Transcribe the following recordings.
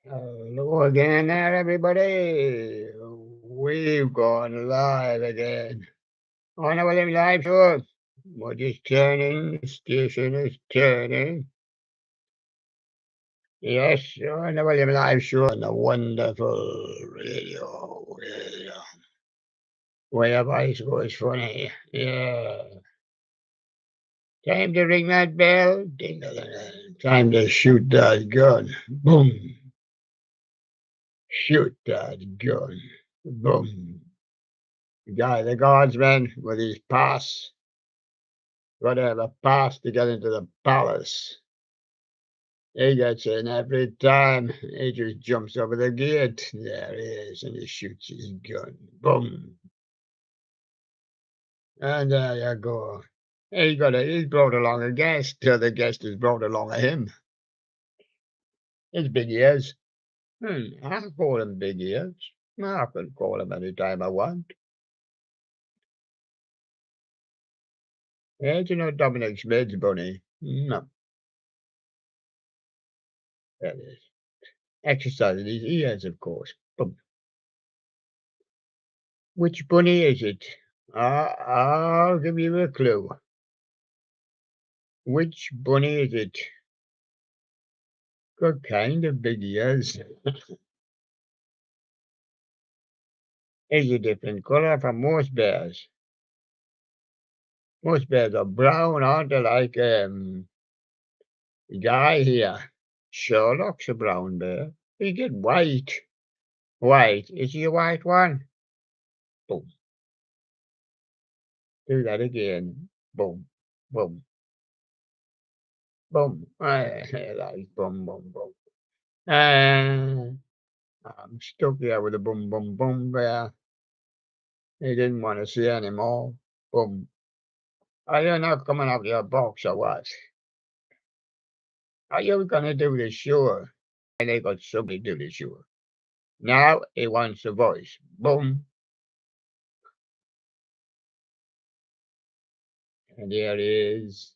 Hello again there, everybody. We've gone live again on our live show. We're just turning, the station is turning. Yes, on our live show on the wonderful radio. Where your voice goes funny. Yeah. Time to ring that bell. Ding dong dong. Time to shoot that gun. Boom. Shoot that gun. Boom. The guardsman with his pass. Gotta have a pass to get into the palace. He gets in every time. He just jumps over the gate. There he is, and he shoots his gun. Boom. And there you go. He's brought along a guest. The guest has brought along a him. His big ears. I call him big ears. I can call him any time I want. Yeah, you know Dominic Smith's bunny? No, that is. Exercising his ears, of course. Boom. Which bunny is it? I'll give you a clue. Which bunny is it? Got kind of big ears. Is a different color from most bears. Most bears are brown, aren't they? Like the guy here. Sherlock's a brown bear. You get white. White. Is he a white one? Boom. Do that again. Boom. Boom. Boom. Like boom, boom, boom. I'm stuck here with a boom, boom, boom bear. He didn't want to see anymore. Boom. Are you not coming up your box or what? Are you going to do the show? And they got somebody to do the show. Now he wants a voice. Boom. And there he is.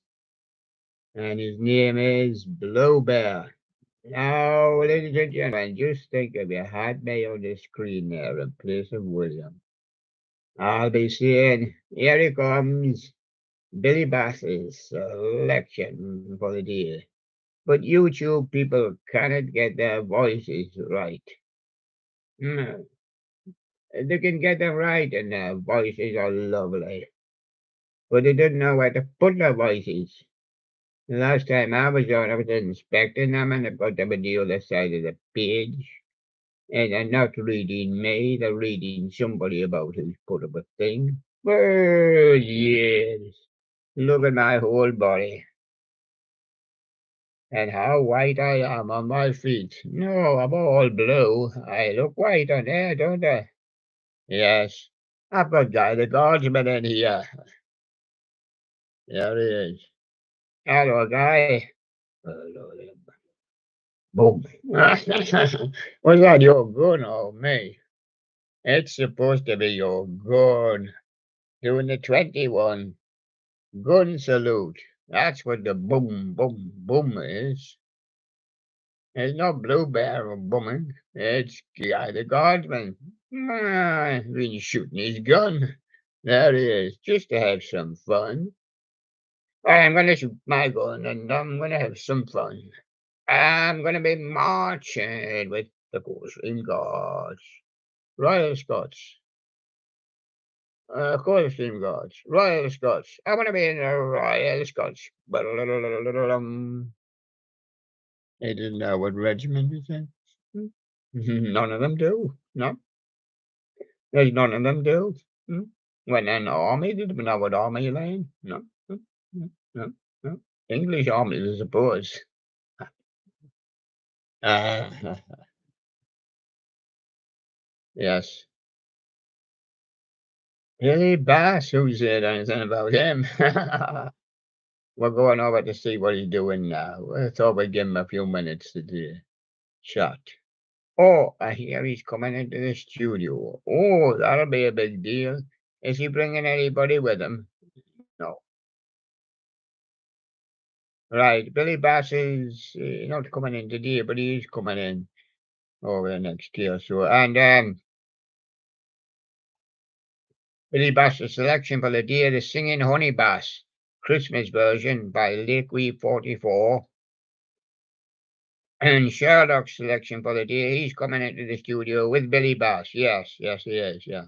And his name is Blue Bear. Now, ladies and gentlemen, just think if you had me on the screen there in place of William. I'll be saying, here he comes, Billy Bass's selection for the day. But YouTube people cannot get their voices right. No, they can get them right and their voices are lovely. But they don't know where to put their voices. The last time I was on, I was inspecting them and I put them on the other side of the page. And they're not reading me, they're reading somebody about who's put up a thing. Oh, yes. Look at my whole body. And how white I am on my feet. No, I'm all blue. I look white on there, don't I? Yes. I've got Guy the Guardsman in here. There he is. Hello, Guy. Hello there. Boom. Was that your gun or me? It's supposed to be your gun. Doing the 21 gun salute. That's what the boom, boom, boom is. It's not Blue Bear or booming. It's Guy the Guardsman. He's been shooting his gun. There he is, just to have some fun. I'm going to shoot my gun and I'm going to have some fun. I'm going to be marching with the Coldstream Guards. Royal Scots. Coldstream Guards. Royal Scots. I want to be in the Royal Scots. They didn't know what regiment is in. None of them do. No. There's none of them do. When an army, did we know what army line? No. No. No. English army, I suppose. Yes. Billy Bass, who said anything about him? We're going over to see what he's doing now. I thought we'd give him a few minutes to do shot. Oh, I hear he's coming into the studio. Oh, that'll be a big deal. Is he bringing anybody with him? No. Right, Billy Bass is not coming in today, but he is coming in. over the next year or so. And Billy Bass's selection for the day, the Singing Honey Bass Christmas version by Lakeway 44. And Sherlock's selection for the day, he's coming into the studio with Billy Bass. Yes, he is, yeah.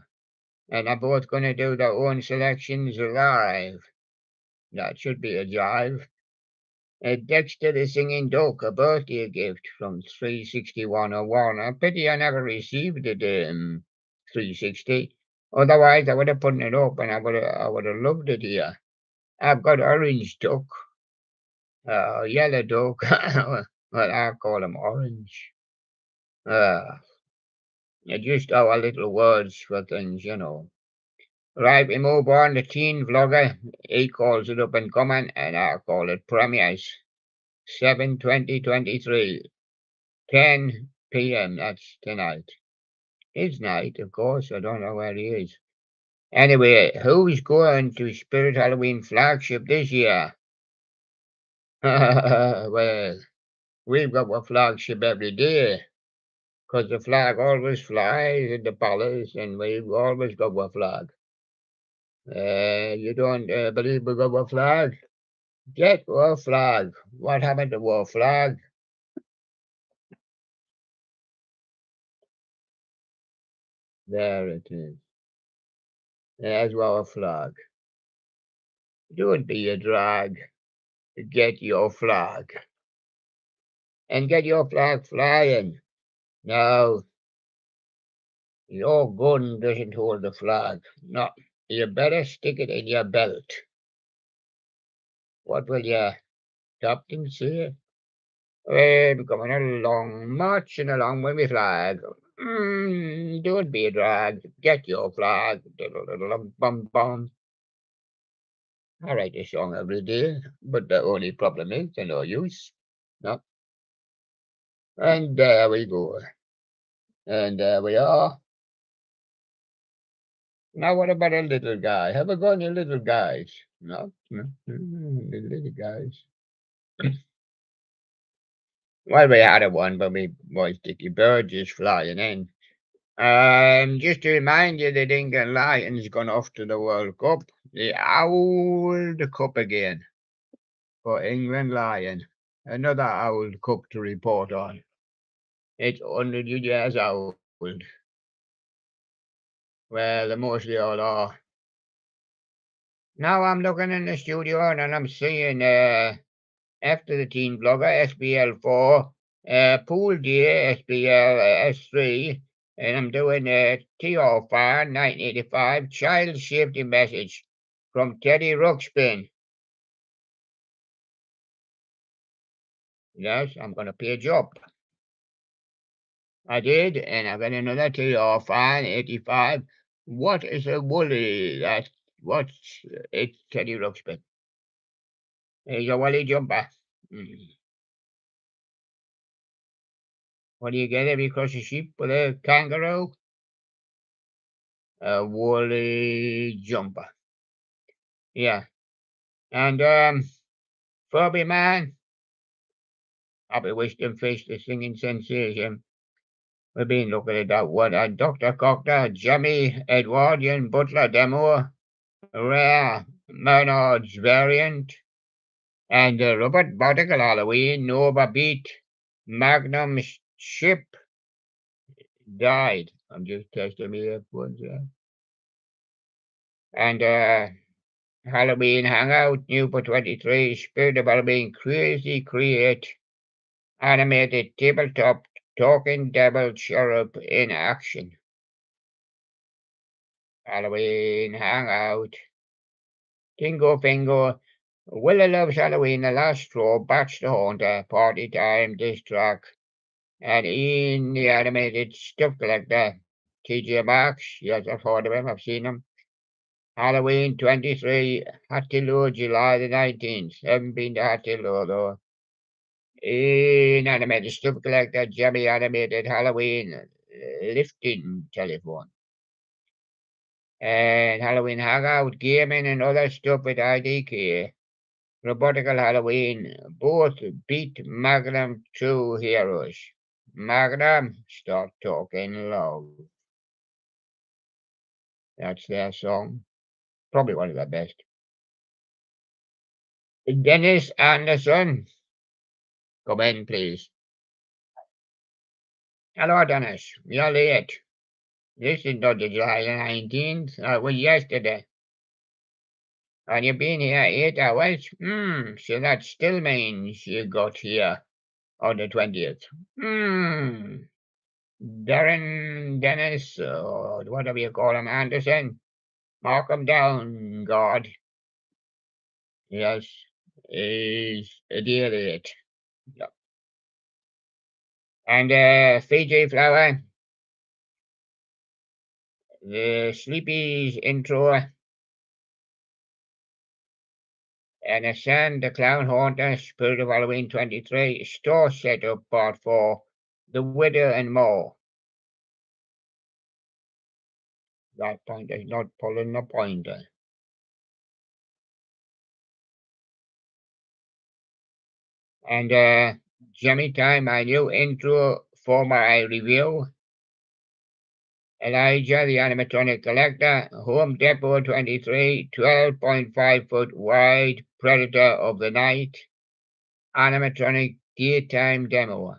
And they're both going to do their own selections live. That should be a jive. Dexter the Singing Duck, a birthday gift from 360-101. A pity I never received it 360. Otherwise, I would have put it up and I would have loved it here. I've got orange duck, yellow duck. Well, I call them orange. Just our little words for things, you know. Right, we move on. The teen vlogger, he calls it up and coming, and I call it premieres. 7/20/23, 10 p.m. That's tonight. It's night, of course. I don't know where he is. Anyway, who's going to Spirit Halloween flagship this year? Well, we've got a flagship every day, 'cause the flag always flies in the palace, and we've always got a flag. You don't believe we got a flag? Get a flag. What happened to our flag? There it is. There's our flag. Don't be a drag. Get your flag. And get your flag flying. No, your gun doesn't hold the flag. No, you better stick it in your belt. What will your captain say? We're coming along, marching along with my flag. Don't be a drag. Get your flag. Bum bum. I write a song every day, but the only problem is they're no use. No. And there we go. And there we are. Now what about a little guy? Have I got any little guys? No, the little guys. Well, we had a one, but we boys Dickie Bird just flying in. Just to remind you, the England Lions gone off to the World Cup. The old cup again for England Lion. Another old cup to report on. It's 100 years old. Well, the mostly all are. Now I'm looking in the studio and I'm seeing after the teen blogger SBL4, pool day SBL S3, and I'm doing TR5 1985 child safety message from Teddy Ruxpin. Yes, I'm going to pay a job. I did, and I got another TR5 85. What is a woolly? What's it's Teddy Ruxpin. He's a woolly jumper. What do you get if you cross a sheep with a kangaroo? A woolly jumper. Yeah. And Furby Man, Happy Wisdom Fish, the singing sensation. We've been looking at that one. Dr. Cockter, Jemmy, Edwardian, Butler, Demo, Rare, Menard's variant, and Robert Barticle Halloween, Nova Beat, Magnum Ship died. I'm just testing me headphones there. And Halloween Hangout, new for 23, Spirit of Halloween, Crazy Create, animated tabletop, talking devil cherub in action. Halloween Hangout, Tingo Fingo, Willa loves Halloween, the last straw, Batch the Haunter, Party Time, Diss Track, and Ian the animated stuff collector, TJ Maxx, yes, I've heard of him, I've seen him. Halloween 23, Hattiloo, July the 19th. Haven't been to Hattiloo though. Animated stuff collector, Jimmy animated Halloween lifting telephone. And Halloween hangout, gaming and other stuff at IDK. Robotical Halloween, both beat Magnum 2 heroes. Magda, start talking love. That's their song. Probably one of the best. Dennis Anderson, come in, please. Hello, Dennis. You're late. This is not the July 19th. It was yesterday. And you've been here 8 hours? So that still means you got here on the 20th. Darren, Dennis, or whatever you call him, Anderson. Mark him down, God. Yes, he's a dear late. Yeah. And Fiji Flower, the Sleepy's intro, and a Sand, the Clown Haunter, Spirit of Halloween 23, Store Setup Part 4, The Widow and more. That pointer's not pulling the pointer. And Jimmy Time, my new intro for my review. Elijah, the animatronic collector, Home Depot 23, 12.5 foot wide, Predator of the Night, animatronic daytime demo.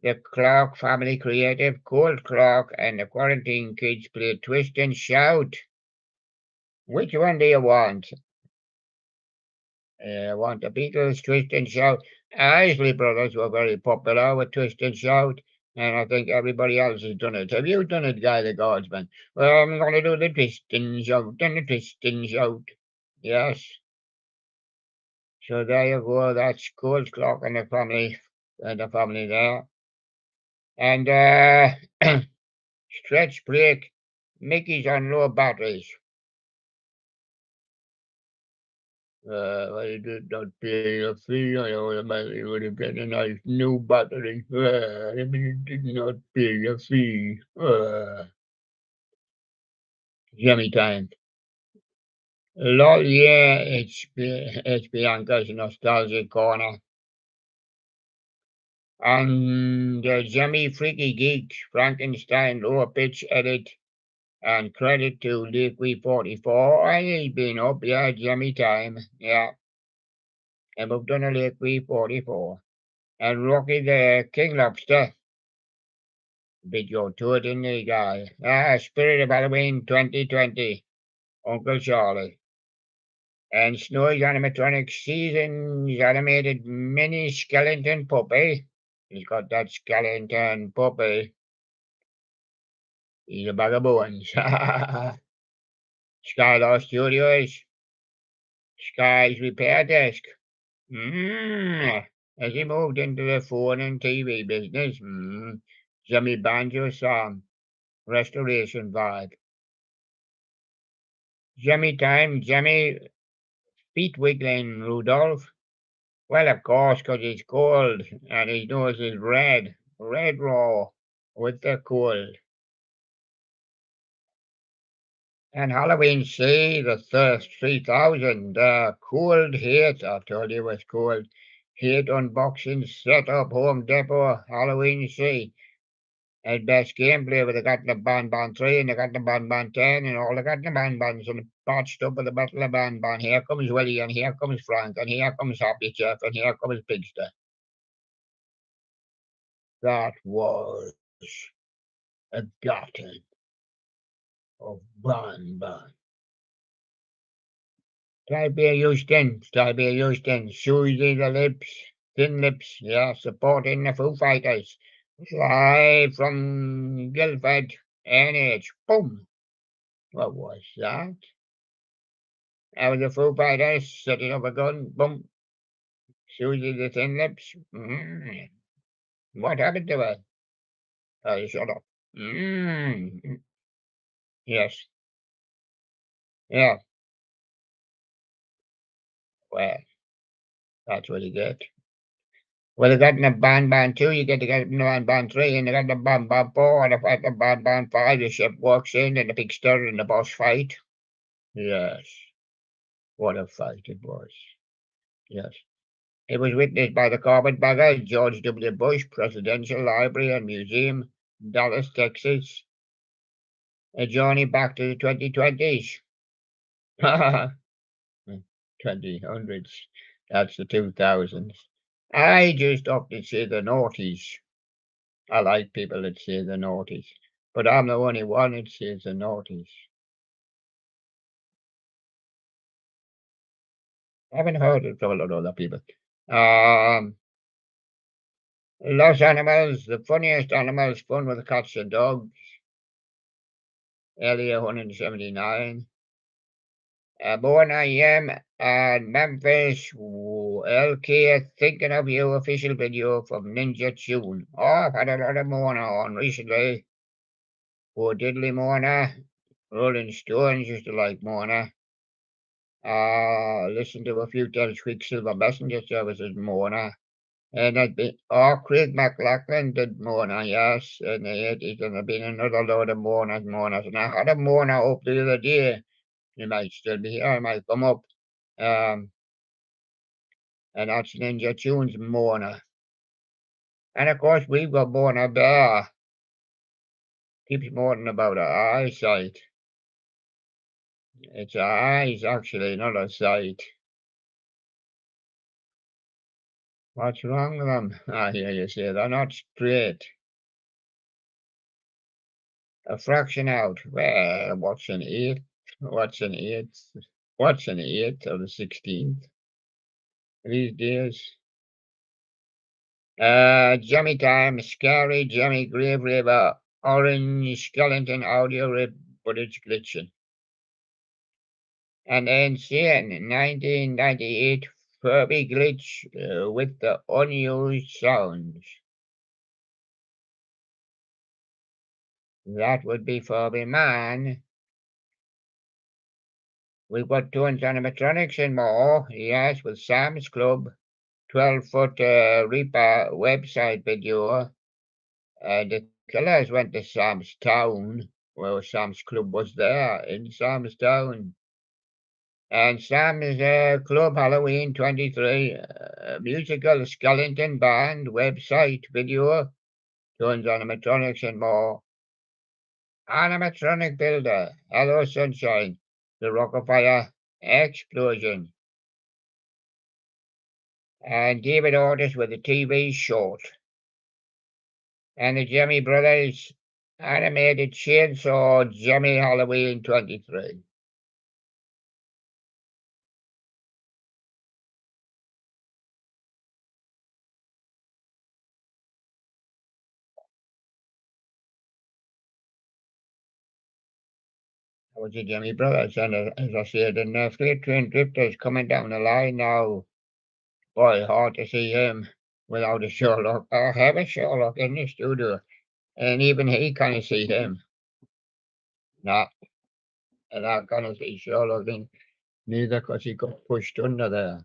The Clark family creative, Colt Clark, and the quarantine kids play Twist and Shout. Which one do you want? Want the Beatles, Twist and Shout? Isley Brothers were very popular with Twist and Shout, and I think everybody else has done it. Have you done it, Guy the Guardsman? Well, I'm going to do the Twist and Shout and the Twist and Shout. Yes. So there you go. That's Colt Clark and the family there. And stretch break. Mickey's on low batteries. I did not pay a fee. I automatically would have get a nice new battery. I did not pay a fee. Jimmy time. Lol, yeah, it's Bianca's nostalgic corner. And Jimmy Freaky Geeks, Frankenstein, lower pitch edit, and credit to Liquid 44. He's been up, yeah, Jimmy time, yeah. And we've done a Liquid 44. And Rocky the King Lobster. Video to it in the guy. Spirit of Halloween 2020. Uncle Charlie. And Snowy's animatronic season's animated mini skeleton puppy. He's got that skeleton puppy. He's a bag of bones. Skylar Studios. Sky's repair desk. As he moved into the phone and TV business, Jimmy Banjo song. Restoration vibe. Jimmy time, Jimmy feet wiggling Rudolph. Well, of course, 'cause he's cold and his nose is red, red raw with the cold. And Halloween C, the Thirst 3000, cold hit, I told you it was cold. Hit unboxing setup Home Depot Halloween C. And best gameplay with the got the Ban 3 and they got the Ban 10 and all the got the Bans and patched up with the Battle of Ban. Here comes Willie and here comes Frank and here comes Happy Jeff and here comes Pigster. That was a garden of Ban. Tibia Houston, Susie the Lips, Thin Lips, yeah, supporting the Foo Fighters. Live from Guildford, NH. Boom! What was that? That was the Foo Fighters setting up a gun. Boom! Susie the Thin Lips. What happened to her? Oh, shut up. Yes. Yeah. Well, that's what you get. Well, they got in the Ban 2, you get to get in the Ban 3, and they got the Ban 4, and if the Ban 5, the ship walks in, and the big stir and the boss fight. Yes. What a fight it was. Yes. It was witnessed by the carpetbagger George W. Bush Presidential Library and Museum, Dallas, Texas. A journey back to the 2020s. 2000s. That's the 2000s. I just often say the noughties. I like people that say the noughties, but I'm the only one that says the noughties. I haven't heard it from a lot of other people. Um, Lost Animals, the funniest animals, fun with cats and dogs. Area 179. Born I am at Memphis, LK, thinking of you, official video from Ninja Tune. Oh, I've had a lot of Mona on recently. Oh, Diddley Mona. Rolling Stones used to like Mona. Listened to a few times Quicksilver Messenger Services Mona. And I'd been, Craig McLachlan did Mona, yes, in the 80s, and there'd been another load of Monas. And I had a Mona up the other day. He might still be here, he might come up. Um, and that's Ninja Tunes Mona. And of course, we've got Mona Bear. Keeps moaning about her eyesight. It's her eyes, actually, not her sight. What's wrong with them? I hear you say they're not straight. A fraction out. Well, what's an eighth? What's an eighth? What's an eighth of the 16th these days? Jimmy Time, Scary Jimmy Grave River, Orange Skeleton audio rip, but it's glitching. And then seeing 1998 Furby glitch with the unused sounds. That would be Furby Man. We've got Toons Animatronics and more, yes, with Sam's Club, 12-foot Reaper website video. The killers went to Sam's Town, where Sam's Club was there, in Sam's Town. And Sam's Club Halloween 23, musical skeleton band website video, Toons Animatronics and more. Animatronic Builder, Hello Sunshine, The Rockafire, Explosion. And David Otis with the TV short. And the Jimmy Brothers animated Chainsaw Jimmy Halloween 23. That was the Jimmy Brothers. And as I said, and Freight Train Drifter's coming down the line now. Boy, hard to see him without a Sherlock. I have a Sherlock in the studio. And even he can't see him. Nah, and I can't see Sherlock in neither because he got pushed under there.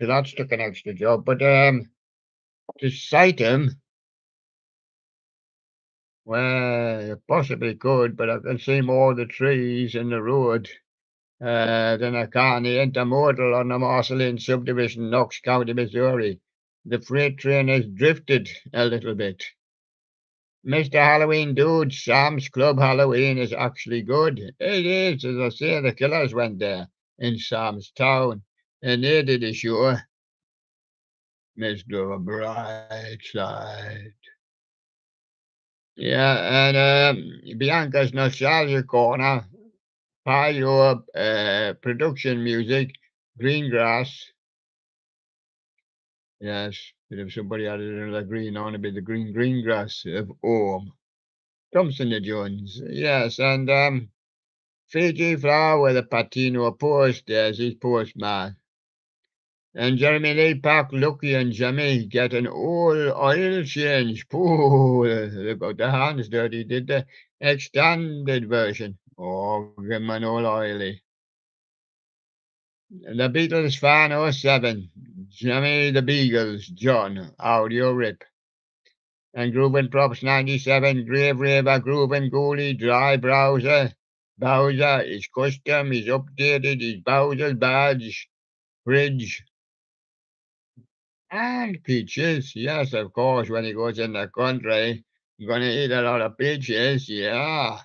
So that's took an extra job. But to sight him, well, you possibly could, but I can see more of the trees and the road than I can the intermodal on the Marceline subdivision, Knox County, Missouri. The freight train has drifted a little bit. Mr. Halloween Dude, Sam's Club Halloween is actually good. It is, as I say, the killers went there in Sam's Town, and they did a show. Mr. Brightside. Yeah, and Bianca's Nostalgia Corner, Pile production music, Greengrass. Yes, but if somebody added another green on, it'd be the green grass of Orm. Thompson the Jones. Yes, and Fiji Flower with a Patino post, there's his postman. And Jeremy Lee Park, Lucky and Jimmy get an oil change. Pooh, they got their hands dirty. Did the extended version. Oh, give 'em an old oily. The Beatles fan '07. Jimmy the Beagles, John, audio rip. And Groovin' Props 97, Grave Raver, Groovin' Ghoulie, Dry Browser. Bowser is custom, is updated, is Bowser's badge. Bridge. And peaches, yes, of course, when he goes in the country, you're gonna eat a lot of peaches, yeah.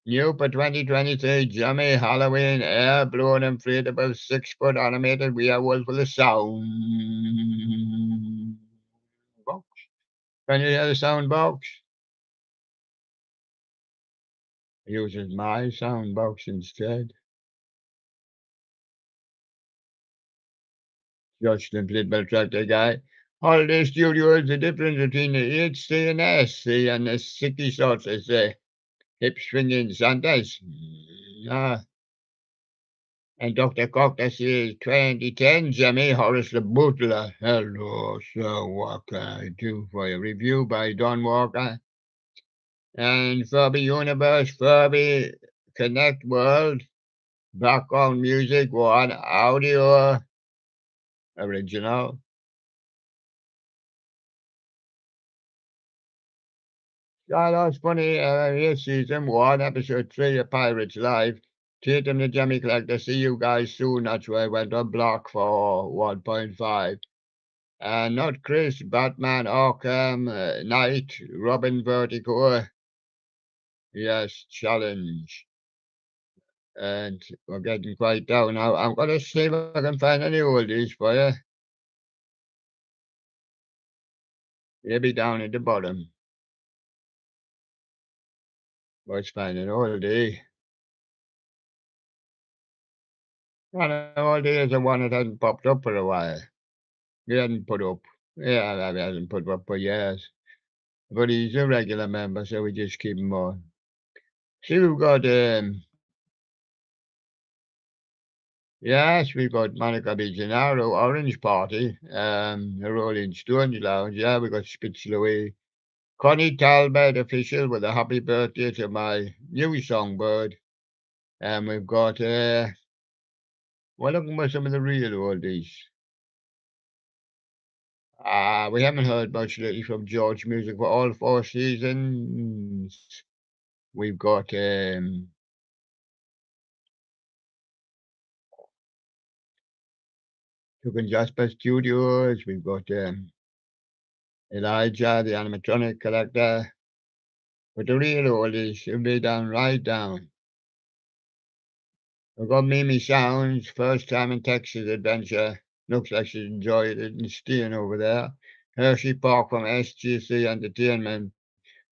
New for 2023, Jimmy Halloween air blown inflatable 6-foot animated werewolf with a sound box. Can you hear the sound box? Uses my sound box instead. Just inflatable tractor guy. Holiday Studio is the difference between the HC and SC and the sicky sorts as the hip swinging Santas. Ah, and Dr. Cock, this is 2010, Jimmy Horace the Butler. Hello, sir, what can I do for you? Review by Don Walker. And Furby Universe, Furby Connect World, background music, one audio, original. Yeah, that's funny. Here, season one, episode 3 of Pirates Live. Tatum the Jimmy Collector. See you guys soon. That's why I went on block for 1.5. Not Chris, Batman, Arkham, Knight, Robin Vertigo. Yes, challenge. And we're getting quite down now. I'm going to see if I can find any oldies for you. Maybe down at the bottom. Let's find an oldie. And an oldie is the one that hasn't popped up for a while. He hasn't put up. Yeah, he hasn't put up for years. But he's a regular member, so we just keep him on. See, we've got yes, we've got Monica Bijanaro, Orange Party, the Rolling Stones Lounge. Yeah, we got Spitzlewey. Connie Talbot, official, with a happy birthday to my new songbird. And we've got, well, looking for some of the real oldies. We haven't heard much lately from George Music for all 4 seasons. We've got, Took in Jasper Studios. We've got, Elijah, the animatronic collector. But the real oldies should be down, right down. We've got Mimi Sounds, first time in Texas adventure. Looks like she's enjoyed it and staying over there. Hershey Park from SGC Entertainment.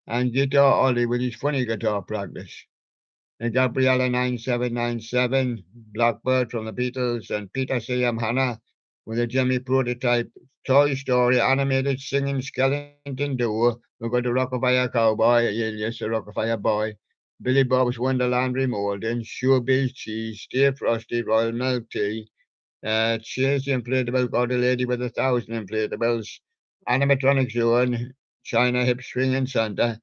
And Guitar Ollie with his funny guitar practice. And Gabriella 9797, Blackbird from the Beatles, and Peter C.M. Hanna with a Jimmy prototype Toy Story animated singing skeleton duo. We've got the Rockafire Cowboy, yes, the Rockafire Boy, Billy Bob's Wonderland Remolding, Showbiz Cheese, Stay Frosty, Royal Milk Tea, Chase the Inflatable, got a Lady with 1,000 Inflatables, Animatronic Zone, China Hip Swinging Center.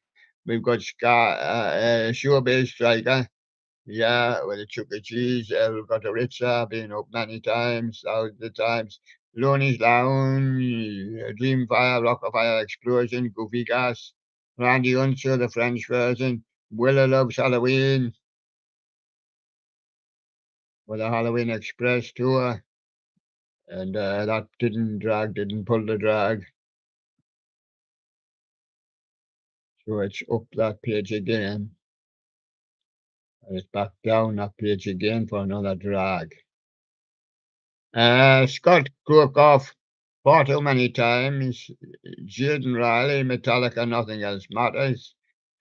We've got Showbiz Striker, yeah, with the Chuck E. Cheese, we've got a Ritza, been up many times, thousands of times. Loney's Lounge, Dreamfire, Rockafire Explosion, Goofy Gas, Randy Unser, the French version, Willa Loves Halloween, with the Halloween Express tour, and that didn't pull the drag. So it's up that page again, and it's back down that page again for another drag. Scott Krokoff, far too many times. Jaden Riley, Metallica, Nothing Else Matters.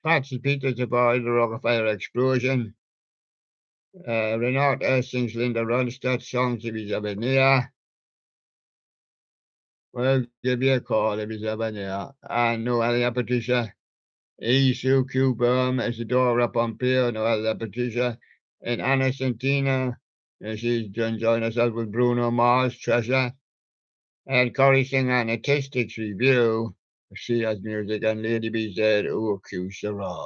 Patsy Peters, Avoid the Rockefeller Explosion. Renate Hastings, Linda Ronstadt, Songs if he's ever near. Well, give you a call if he's ever near. And Noelia Patricia. Sue Q Burm, Isadora Pompeo, Noelia Patricia. And Anna Santina. She's enjoying herself with Bruno Mars, Treasure. And Corey Singer and Statistics Review. She has music and Lady B said, oh, Q Sarah.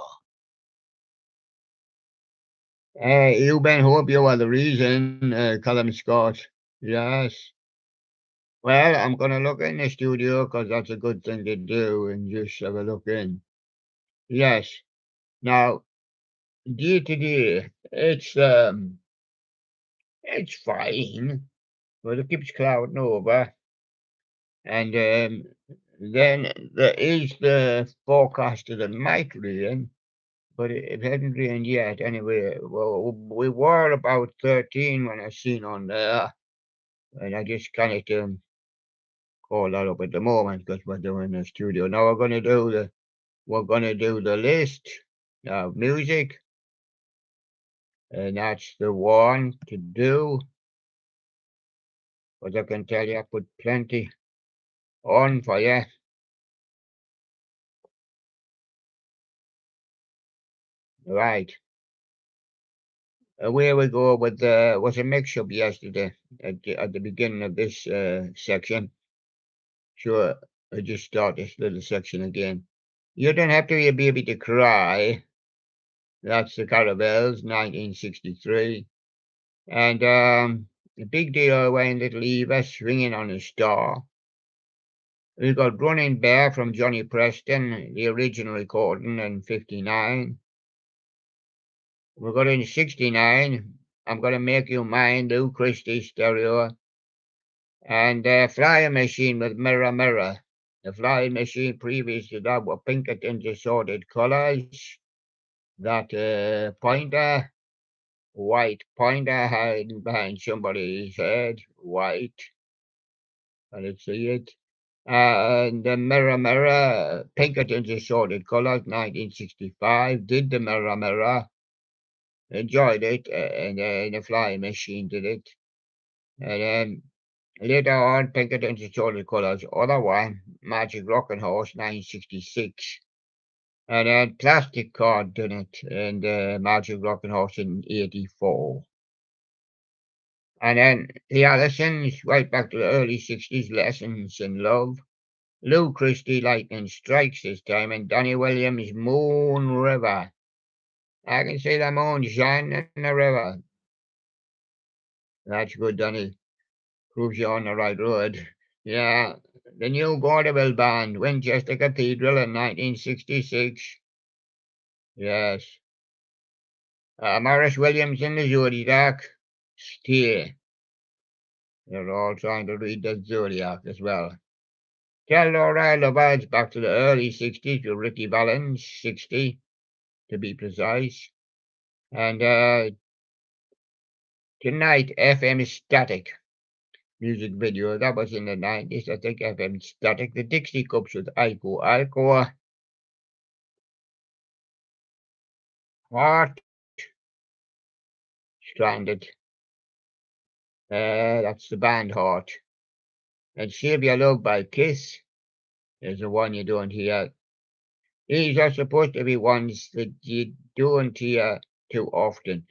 You Ben Hope, you are the reason, Callum Scott. Yes. Well, I'm going to look in the studio because that's a good thing to do and just have a look in. Yes. Now, day to day, it's fine, but it keeps clouding over. And then there is the forecast that it might rain, but it hasn't rained yet. Anyway, well, we were about 13 when I seen on there, and I just can't call that up at the moment because we're doing the studio. Now we're gonna do the list of music, and that's the one to do. But I can tell you, I put plenty on for you. Right. Away we go with was a mix-up yesterday at the beginning of this section. Sure, I just start this little section again. You don't have to be a baby to cry. That's the Caravels, 1963. And a big deal when little Eva swinging on a star. We've got Running Bear from Johnny Preston, the original recording in 59. We got in 69, I'm Gonna Make You Mine, Lou Christie stereo. And Flying Machine with Mirror Mirror. The Flying Machine previous to that were Pinkerton's Assorted Colours. That pointer, white pointer hiding behind somebody's head, white. I didn't see it. And the Mirror Mirror, Pinkerton's Assorted Colours, 1965, did the Mirror Mirror. Enjoyed it, and the Flying Machine did it. And later on, Pinkerton's Assorted Colours, other one, Magic Rockin' Horse, 1966. And then Plastic Card did it, and Magic Rockin' Horse in 84. And then the Allisons, right back to the early 60s, Lessons in Love. Lou Christie, Lightning Strikes this time, and Donnie Williams, Moon River. I can see the moon shining in the river. That's good, Donnie. Proves you're on the right road. Yeah, the new vaudeville band, Winchester Cathedral in 1966. Yes. Morris Williams in the Zodiac. Stay. They're all trying to read the Zodiac as well. Tell Laura Lovers back to the early 60s with Ricky Valens, 60 to be precise. And Tonight, FM Static music video. That was in the 90s, I think. FM Static. The Dixie Cups with Aiko Aiko. Heart. Stranded. That's the band Heart. And Save Your Love by Kiss is the one you don't hear. These are supposed to be ones that you don't hear too often.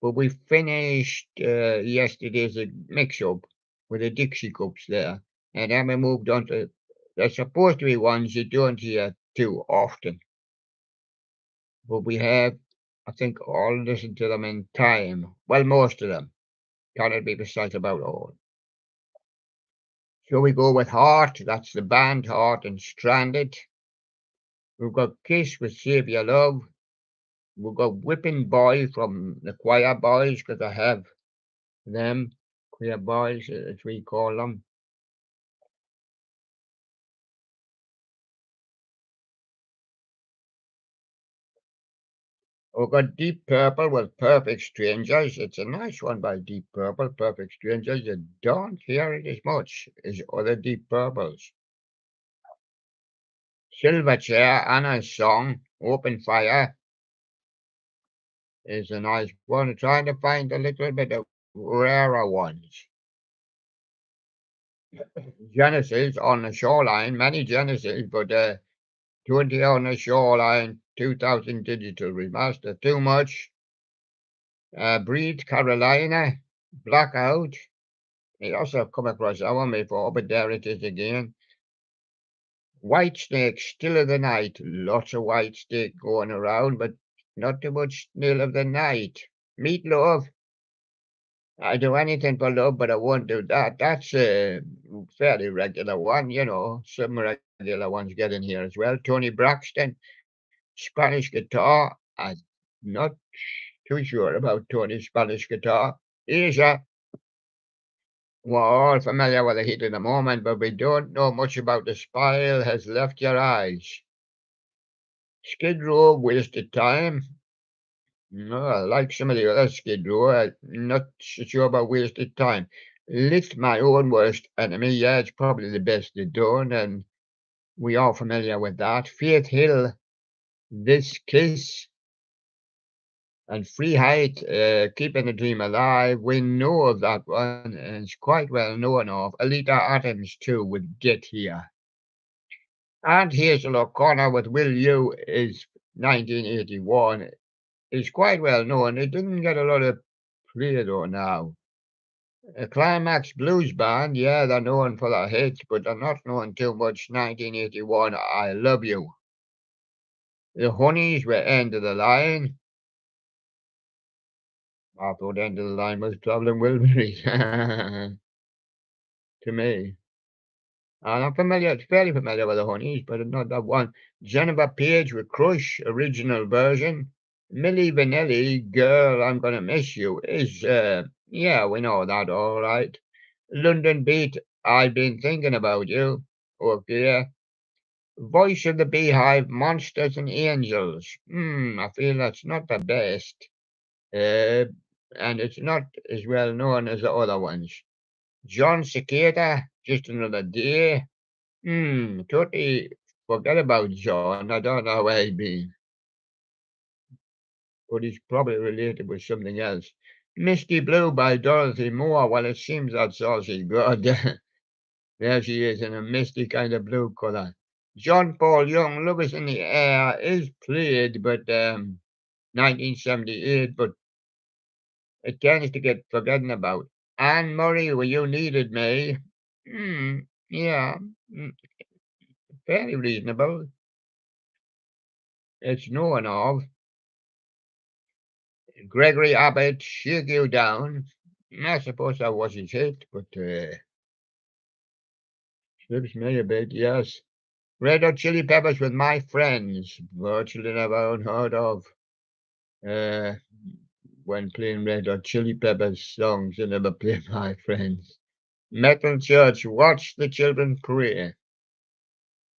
But we finished yesterday's mix-up with the Dixie Cups there. And then we moved on to, they're supposed to be ones you don't hear too often. But we have, I think, all listened to them in time. Well, most of them. Can't be precise about all. Shall we go with Heart? That's the band Heart and Stranded. We've got Kiss with Save Your Love. We've got Whipping Boy from the Choir Boys, because I have them. Choir Boys, as we call them. We've got Deep Purple with Perfect Strangers. It's a nice one by Deep Purple, Perfect Strangers. You don't hear it as much as other Deep Purples. Silverchair, Anna's Song, Open Fire is a nice one. I'm trying to find a little bit of rarer ones. Genesis on the Shoreline, many Genesis, but 20 on the Shoreline, 2000 digital remaster, too much. Breed, Carolina, Blackout. I also have come across that one before, but there it is again. White Snake, Still of the Night. Lots of White Snake going around, but not too much Still of the Night. Meat Love. I do anything for love, but I won't do that. That's a fairly regular one, you know. Some regular ones get in here as well. Tony Braxton, Spanish guitar. I'm not too sure about Tony's Spanish guitar. Asia, We're all familiar with the heat of the moment, but we don't know much about the spile has left your eyes. Skid Row wasted time. No, like some of the other Skid Row, not so sure about wasted time. Lift my own worst enemy. Yeah, it's probably the best they've done, and we are familiar with that. Faith Hill, This Kiss, and Free Height, Keeping the Dream Alive. We know of that one, and it's quite well known of. Alita Adams, too, with Get Here. And Hazel O'Connor with Will You is 1981. It's quite well known. It didn't get a lot of play though now. A Climax Blues Band, yeah, they're known for their hits, but they're not known too much. 1981, I Love You. The Honeys were End of the Line. I thought End of the Line was Traveling Wilburys to me. And I'm familiar, fairly familiar with the Honeys, but not that one. Jennifer Page with Crush, original version. Milli Vanilli, Girl, I'm Gonna Miss You is, yeah, we know that, all right. London Beat, I've Been Thinking About You. Okay. Voice of the Beehive, Monsters and Angels. I feel that's not the best. Uh, and it's not as well known as the other ones. John Cicada, Just Another Day. Totally forget about John. I don't know where he's been. But he's probably related with something else. Misty Blue by Dorothy Moore. Well, it seems that's all she's got. There she is in a misty kind of blue colour. John Paul Young, Love Is in the Air, is played, but 1978, but it tends to get forgotten about. Anne Murray, When You Needed Me. Yeah, mm, fairly reasonable. It's known of. Gregory Abbott, Shake You Down. I suppose that was his hit, but slips me a bit, yes. Red Hot Chili Peppers with My Friends. Virtually never unheard of. Uh, when playing Red Hot Chili Peppers songs, I never play My Friends. Metal Church, Watch the Children Pray.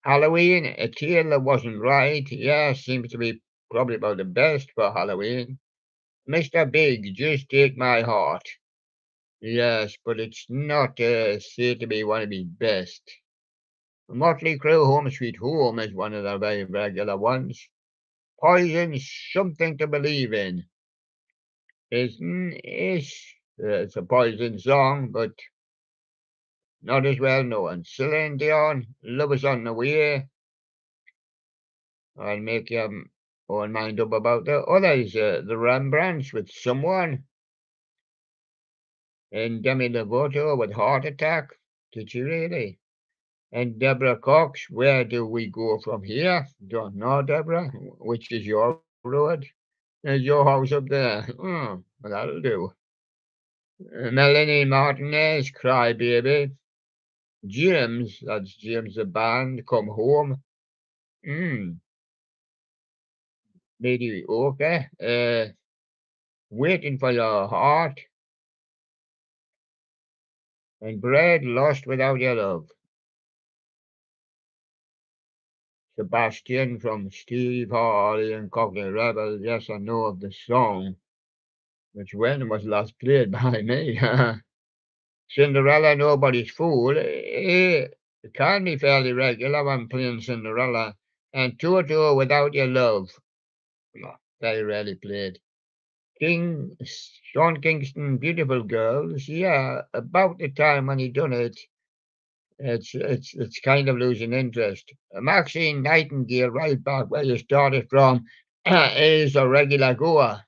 Halloween, a tale that wasn't right. Yeah, seems to be probably about the best for Halloween. Mr. Big, Just Take My Heart. Yes, but it's not said to be one of his best. Motley Crue, Home Sweet Home is one of the very regular ones. Poison, Something to Believe In. It's a Poison song, but not as well known. Celine Dion, Love Is on the Way. I'll make your own mind up about the others. The Rembrandts with Someone. And Demi Lovato with Heart Attack. Did you really? And Deborah Cox, where do we go from here? Don't know, Deborah. Which is your road? Is your house up there? Well, that'll do. Melanie Martinez, Cry Baby. James, that's James the band, Come Home. Hmm, Lady okay. Waiting for Your Heart. And Bread, Lost Without Your Love. Sebastian from Steve Harley and Cockney Rebel. Yes, I know of the song, which when was last played by me. Cinderella, Nobody's Fool. It can be fairly regular when playing Cinderella. And Toto, Without Your Love. Very rarely played. Sean Kingston, Beautiful Girls. Yeah, about the time when he done it, it's kind of losing interest. Maxine Nightingale, right back where you started from, is a regular goer.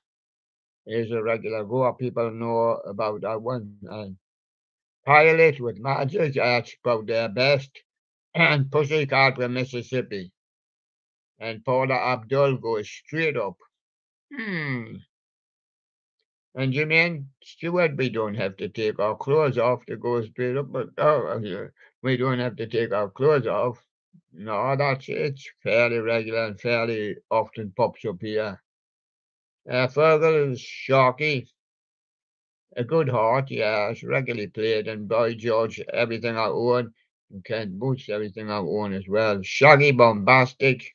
Is a regular goer. People know about that one. And Pilot with Magic, that's about their best. And Pussycat with Mississippi. And Paula Abdul goes straight up. Hmm. And Jermaine Stewart, we don't have to take our clothes off to go straight up. But yeah, we don't have to take our clothes off. No, that's it's fairly regular and fairly often pops up here. Fergal is Sharky. A good heart, yes, regularly played, and by George, everything I own, and Kent Boots, everything I own as well. Shaggy Bombastic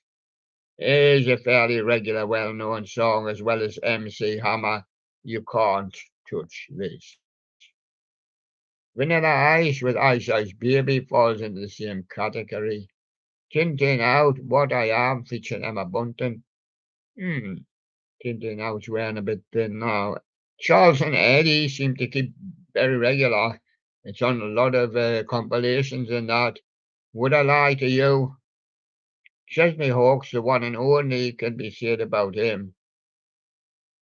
is a fairly regular, well-known song, as well as MC Hammer. You can't touch this. Vanilla Ice with Ice Ice Baby falls into the same category. Tintin Out, What I Am, featuring Emma Bunton. Hmm, Tintin Out's wearing a bit thin now. Charles and Eddie seem to keep very regular. It's on a lot of compilations and that. Would I Lie to You? Chesney Hawkes, the one and only, can be said about him.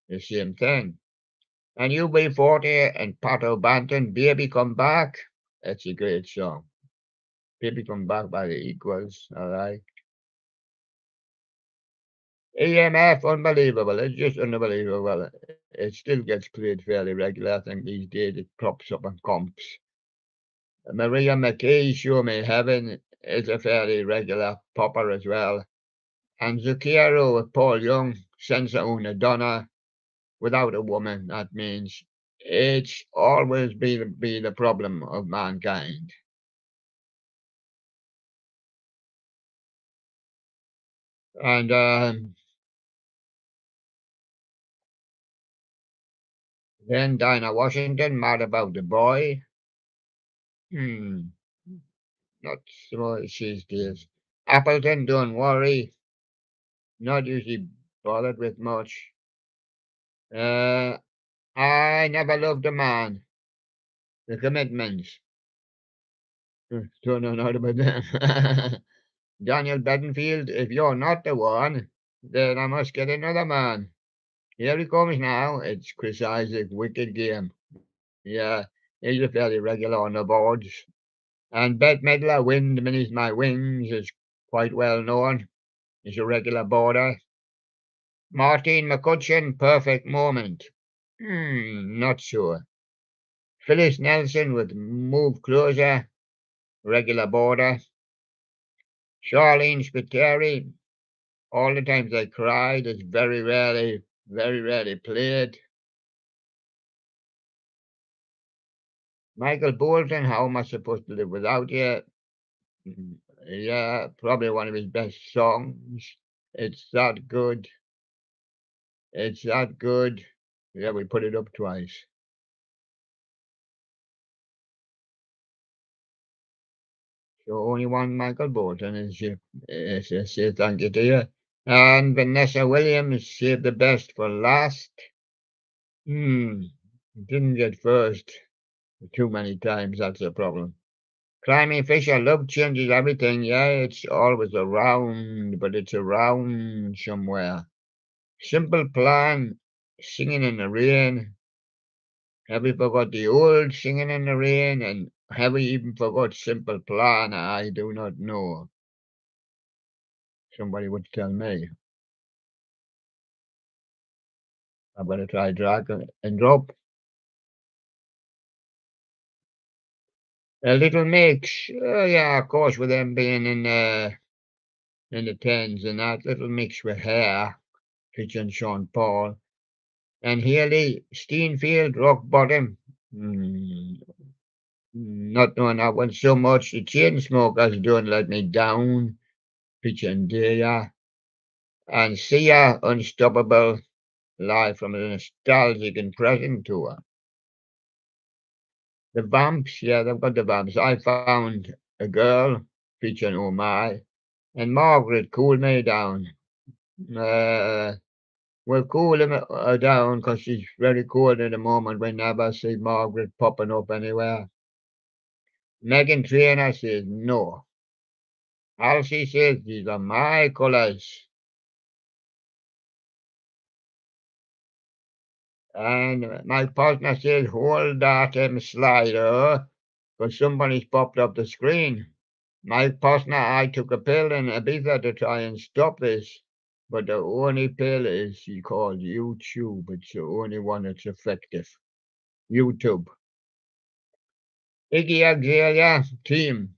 The same thing. And UB40 and Pat O'Banton, Baby Come Back. That's a great song. Baby Come Back by the Equals, alright. EMF, unbelievable. It's just unbelievable. It still gets played fairly regular. I think these days it crops up on comps. Maria McKee, Show Me Heaven, is a fairly regular popper as well. And Zucchero with Paul Young, Senza Una Donna, Without a Woman. That means it's always been the problem of mankind. And then Dinah Washington, Mad About the Boy. Hmm, not so much these days. Appleton, Don't Worry, not usually bothered with much. Uh, I Never Loved a Man, The Commitments. Don't know not about them. Daniel Bedingfield, If You're Not the One, then I must get another man. Here he comes now. It's Chris Isaac, Wicked Game. Yeah, he's a fairly regular on the boards. And Bette Midler, Wind Beneath My Wings, is quite well known. He's a regular boarder. Martine McCutcheon, Perfect Moment. Not sure. Phyllis Nelson with Move Closer, regular boarder. Charlene Spiteri, All the Times I Cried, is very rarely played. Michael Bolton, How Am I Supposed to Live Without You? Mm, Yeah, probably one of his best songs. It's that good. It's that good. Yeah, we put it up twice. So only one Michael Bolton is say thank you to you. And Vanessa Williams saved the best for last. Hmm, didn't get first too many times. That's a problem. Climbing Fisher, love changes everything. Yeah, it's always around, but it's around somewhere. Simple Plan, Singing in the Rain. Have we forgot the old Singing in the Rain? And have we even forgot Simple Plan? I do not know. Somebody would tell me. I'm going to try drag and drop. A little mix. Yeah, of course, with them being in the tens and that little mix with Hair, featuring Sean Paul. And Haley Steinfeld, Rock Bottom. Mm, not knowing that one so much. The Chainsmokers Don't Let Me Down, featuring Deya. And Sia, Unstoppable, live from a nostalgic and present tour. The Vamps, yeah, they've got the Vamps. I Found a Girl, featuring Oh My. And Margaret, Cool Me Down. Uh, we'll cool him down because she's very cold at the moment. We never see Margaret popping up anywhere. Megan Trainor says no. All she says, these are my colours. And my partner says, hold that slider, because somebody's popped up the screen. My partner, I took a pill in Ibiza to try and stop this, but the only pill is called YouTube. It's the only one that's effective. YouTube. Iggy Azalea, Team.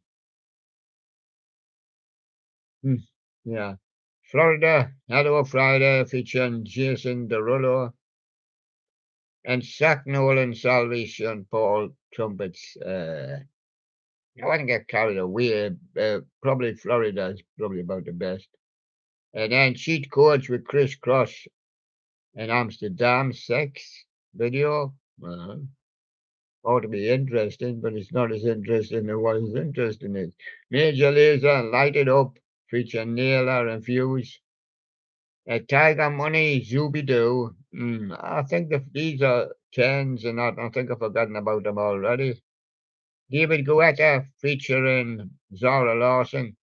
Hmm, yeah. Florida, Hello Friday, featuring Jason Derulo. And Sack Nolan, Salvation, Paul, trumpets. I wouldn't get carried away. Probably Florida is probably about the best. And then Cheat Codes with Chris Cross in Amsterdam, sex video. Ought to be interesting, but it's not as interesting as what is interesting is. Major Lazer, Light It Up, featuring Naylor and Fuse. Tiger Money, Zooby Doo. I think these are tens, and I think I've forgotten about them already. David Guetta featuring Zara Larson.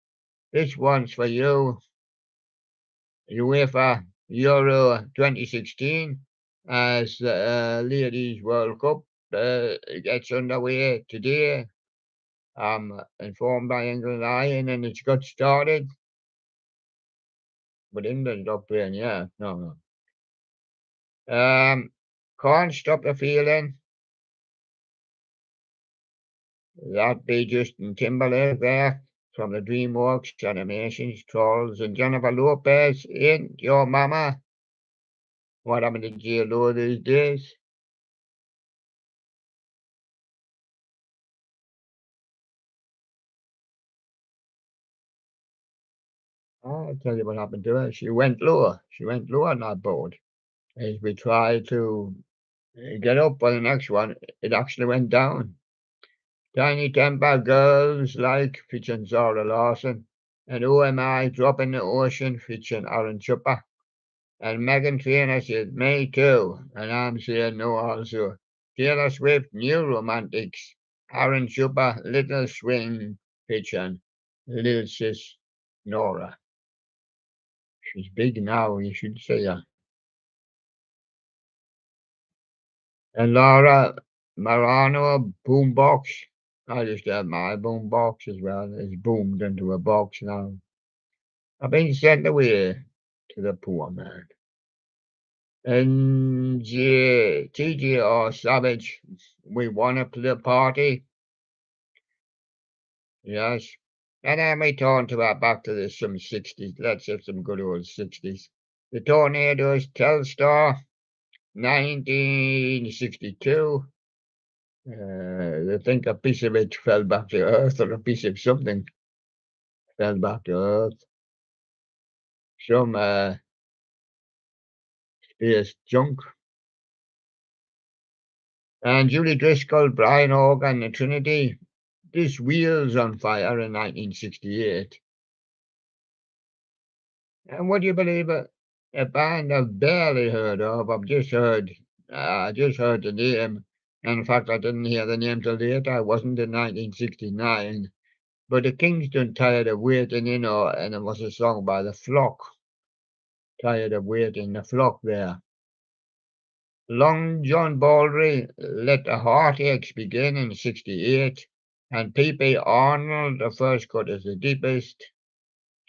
This one's for you. UEFA Euro 2016 as the Ladies World Cup gets underway today. I'm informed by England Iron and it's got started. But England's up playing, yeah. No. Can't Stop the Feeling. That be Justin Timberlake there from the DreamWorks Animations, Trolls, and Jennifer Lopez in Your Mama. What happened to J-Lo these days? I'll tell you what happened to her. She went lower. She went lower on that board. As we tried to get up on the next one, it actually went down. Tiny Temper Girls like featuring Zara Larson. And Who Am I Drop in the Ocean featuring Aaron Chupper. And Megan Trainor said, Me too. And I'm saying no also. Taylor Swift, New Romantics. Aaron Chupper, Little Swing featuring Little Sis Nora. She's big now, you should say that. And Laura Marano, Boombox. I just have my boombox as well. It's boomed into a box now. I've been sent away to the poor man. And TGR Savage, we want to play party. Yes. And then we turn to back to some 60s. Let's have some good old 60s. The Tornadoes, Telstar, 1962. I think a piece of it fell back to Earth, or a piece of something fell back to Earth. Some space junk. And Julie Driscoll, Brian Organ, the Trinity. This Wheels on Fire in 1968. And would you believe it? A band I've barely heard of. I just heard the name. And in fact, I didn't hear the name till later. I wasn't in 1969. But the Kingston Tired of Waiting, and it was a song by The Flock. Tired of Waiting, The Flock there. Long John Baldry, Let the Heartaches Begin in 68. And P.P. Arnold, The First Cut is the Deepest.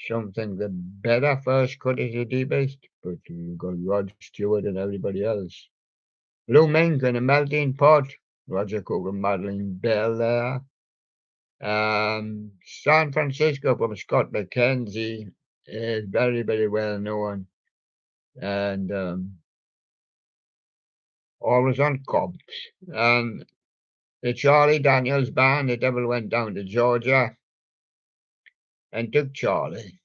Something the better first cut is the deepest, but you've got Rod Stewart and everybody else. Lou Mink and a Melting Pot, Roger Cook and Madeline Bell there. San Francisco from Scott McKenzie is very, very well known. And always on Cobbs. And the Charlie Daniels Band, The Devil Went Down to Georgia and took Charlie.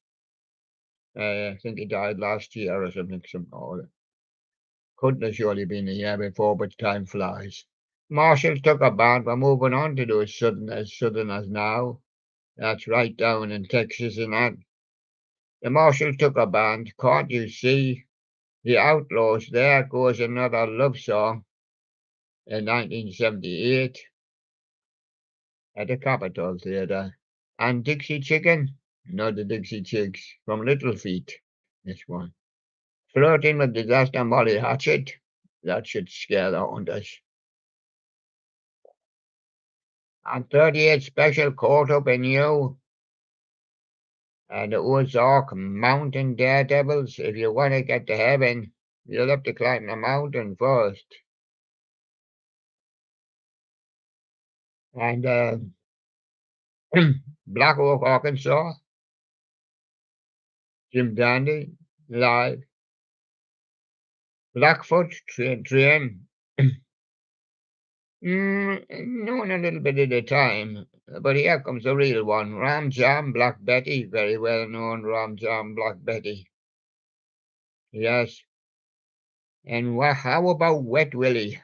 I think he died last year or something. Couldn't have surely been the year before, but time flies. Marshall took a band. We're moving on to do southern as now. That's right down in Texas and that. The Marshall took a band. Can't you see? The Outlaws, There Goes Another Love Song in 1978 at the Capitol Theatre. And Dixie Chicken, not the Dixie Chicks, from Little Feat, this one. Flirting with Disaster, Molly Hatchet. That should scare the hunters. And 38 Special Caught Up in You. And the Ozark Mountain Daredevils. If you want to get to heaven, you'll have to climb the mountain first. And Black Oak, Arkansas. Jim Dandy, live. Blackfoot, Train, Known a little bit at a time, but here comes the real one. Ram Jam Black Betty, very well known Ram Jam Black Betty. Yes. And how about Wet Willie?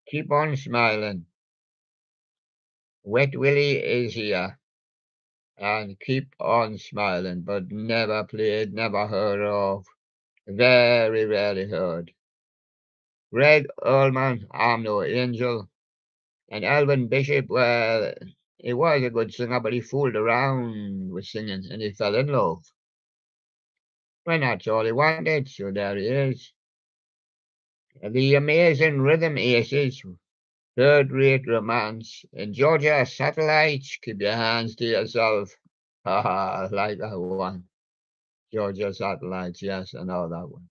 Keep on smiling. Wet Willie is here. And keep on smiling, but never played, never heard of. Very rarely heard. Greg Earlman, I'm No Angel. And Alvin Bishop, well, he was a good singer, but he fooled around with singing and he fell in love. Well, that's all he wanted, so there he is. The Amazing Rhythm Aces, Third Rate Romance, and Georgia Satellites, keep your hands to yourself. Haha, I like that one. Georgia Satellites, yes, I know that one.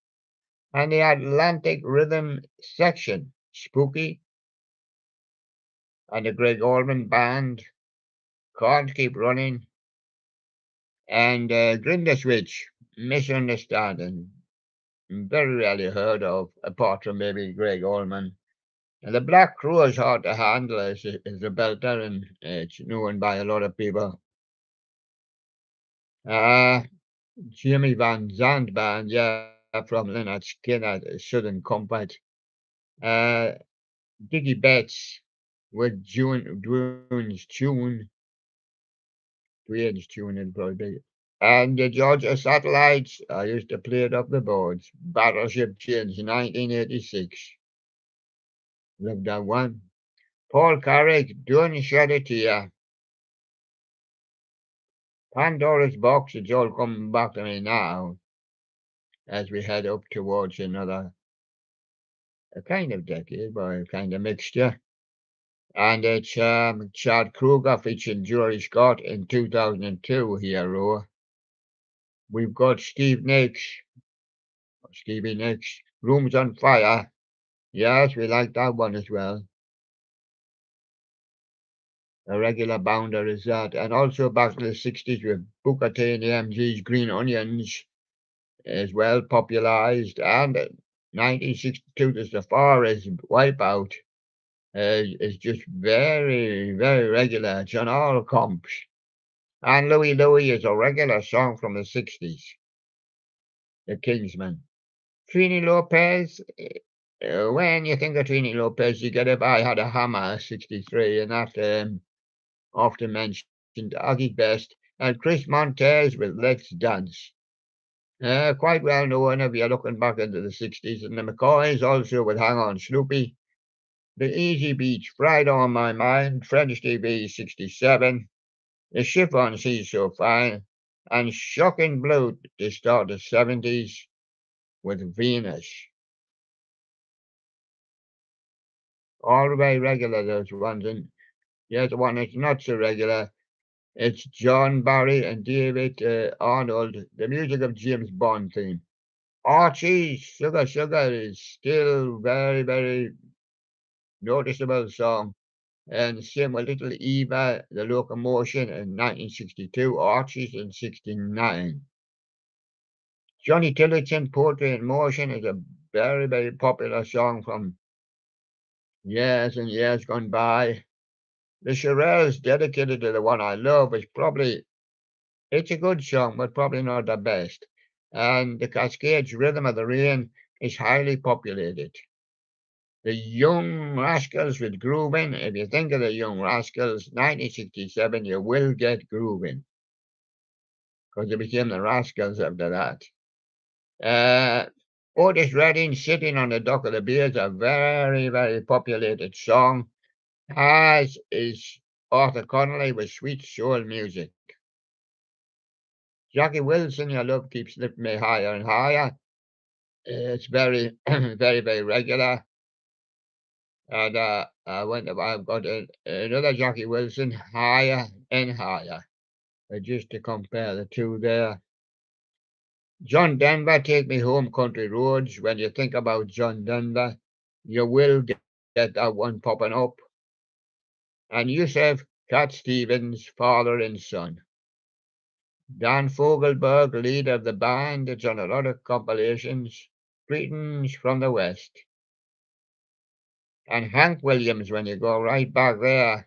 And the Atlantic Rhythm Section, Spooky, and the Greg Allman Band, Can't Keep Running, and Grinda Switch, Misunderstanding. Very rarely heard of, apart from maybe Greg Allman. And the Black Crow is hard to handle as a belter, and it's known by a lot of people. Uh, Jimmy Van Zandt Band, yeah, from Lynyrd Skynyrd, Southern Comfort. Diggy Betts with Dwayne's tune it'd probably be. And the Georgia Satellites, I used to play it up the boards. Battleship Change, 1986. Love that one. Paul Carrick, Don't Shed a Tear. Pandora's Box, it's all coming back to me now as we head up towards another a kind of decade, but a kind of mixture. And it's Chad Kruger featuring Jory Scott in 2002 Hero. We've got Stevie Nicks, Rooms on Fire. Yes, we like that one as well. A regular bounder is that. And also back to the 60s with Booker T and the MG's Green Onions as well, popularised. And 1962, there's the Forest Wipeout. Is just very, very regular. It's on all comps. And Louie Louie is a regular song from the 60s. The Kingsmen. Trini Lopez, when you think of Trini Lopez, you get If I Had a Hammer, 63, and that often mentioned Aggie Best, and Chris Montez with Let's Dance. Quite well known if you're looking back into the 60s, and the McCoys also with Hang On Snoopy. The Easy Beats, Friday on My Mind, French TV, 67. The Chiffon She's So Fine, and Shocking Blue to start the 70s with Venus. All very regular, those ones, and the one that's not so regular, it's John Barry and David Arnold, the music of James Bond theme. Archie's Sugar Sugar is still very, very noticeable song. And same with Little Eva, the Locomotion in 1962, Archie's in 69. Johnny Tillotson, Poetry in Motion is a very, very popular song from years and years gone by. The Shirelles, dedicated to the one I love, is probably, it's a good song, but probably not the best. And the Cascades Rhythm of the Rain is highly populated. The Young Rascals with Groovin', if you think of the Young Rascals, 1967, you will get grooving. Because they became the Rascals after that. Otis Redding, Sitting on the Dock of the Bay is a very, very populated song, as is Arthur Connolly with Sweet Soul Music. Jackie Wilson, Your Love Keeps Lifting Me Higher and Higher. It's very, very, very regular. And I've got another Jackie Wilson, Higher and Higher. Just to compare the two there. John Denver, Take Me Home, Country Roads. When you think about John Denver, you will get that one popping up. And Yusef, Cat Stevens, Father and Son. Dan Fogelberg, leader of the band. It's on a lot of compilations. Greetings from the West. And Hank Williams, when you go right back there,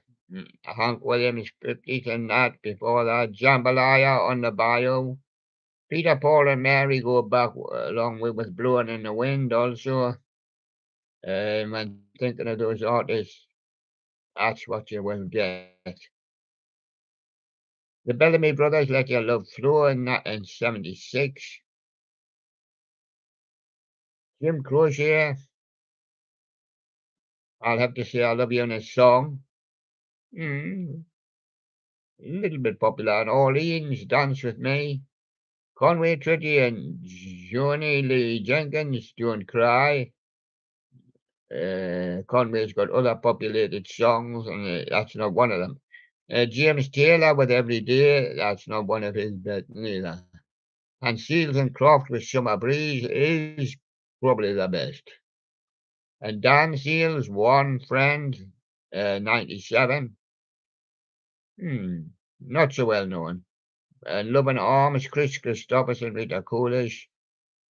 Hank Williams, 50s and that, before that, Jambalaya on the bio. Peter, Paul, and Mary go back along with Blowing in the Wind also. When thinking of those artists, that's what you will get. The Bellamy Brothers, Let Your Love Flow in 76. Jim Croce, I'll have to say I Love You in a Song. A little bit popular. And Orleans, Dance With Me. Conway Twitty and Joni Lee Jenkins, Don't Cry. Conway's got other populated songs, and that's not one of them. James Taylor with Every Day, that's not one of his best neither. And Seals and Croft with Summer Breeze is probably the best. And Dan Seals, One Friend, 97. Not so well known. And Loving Arms, Chris Christopherson and Rita Coolidge.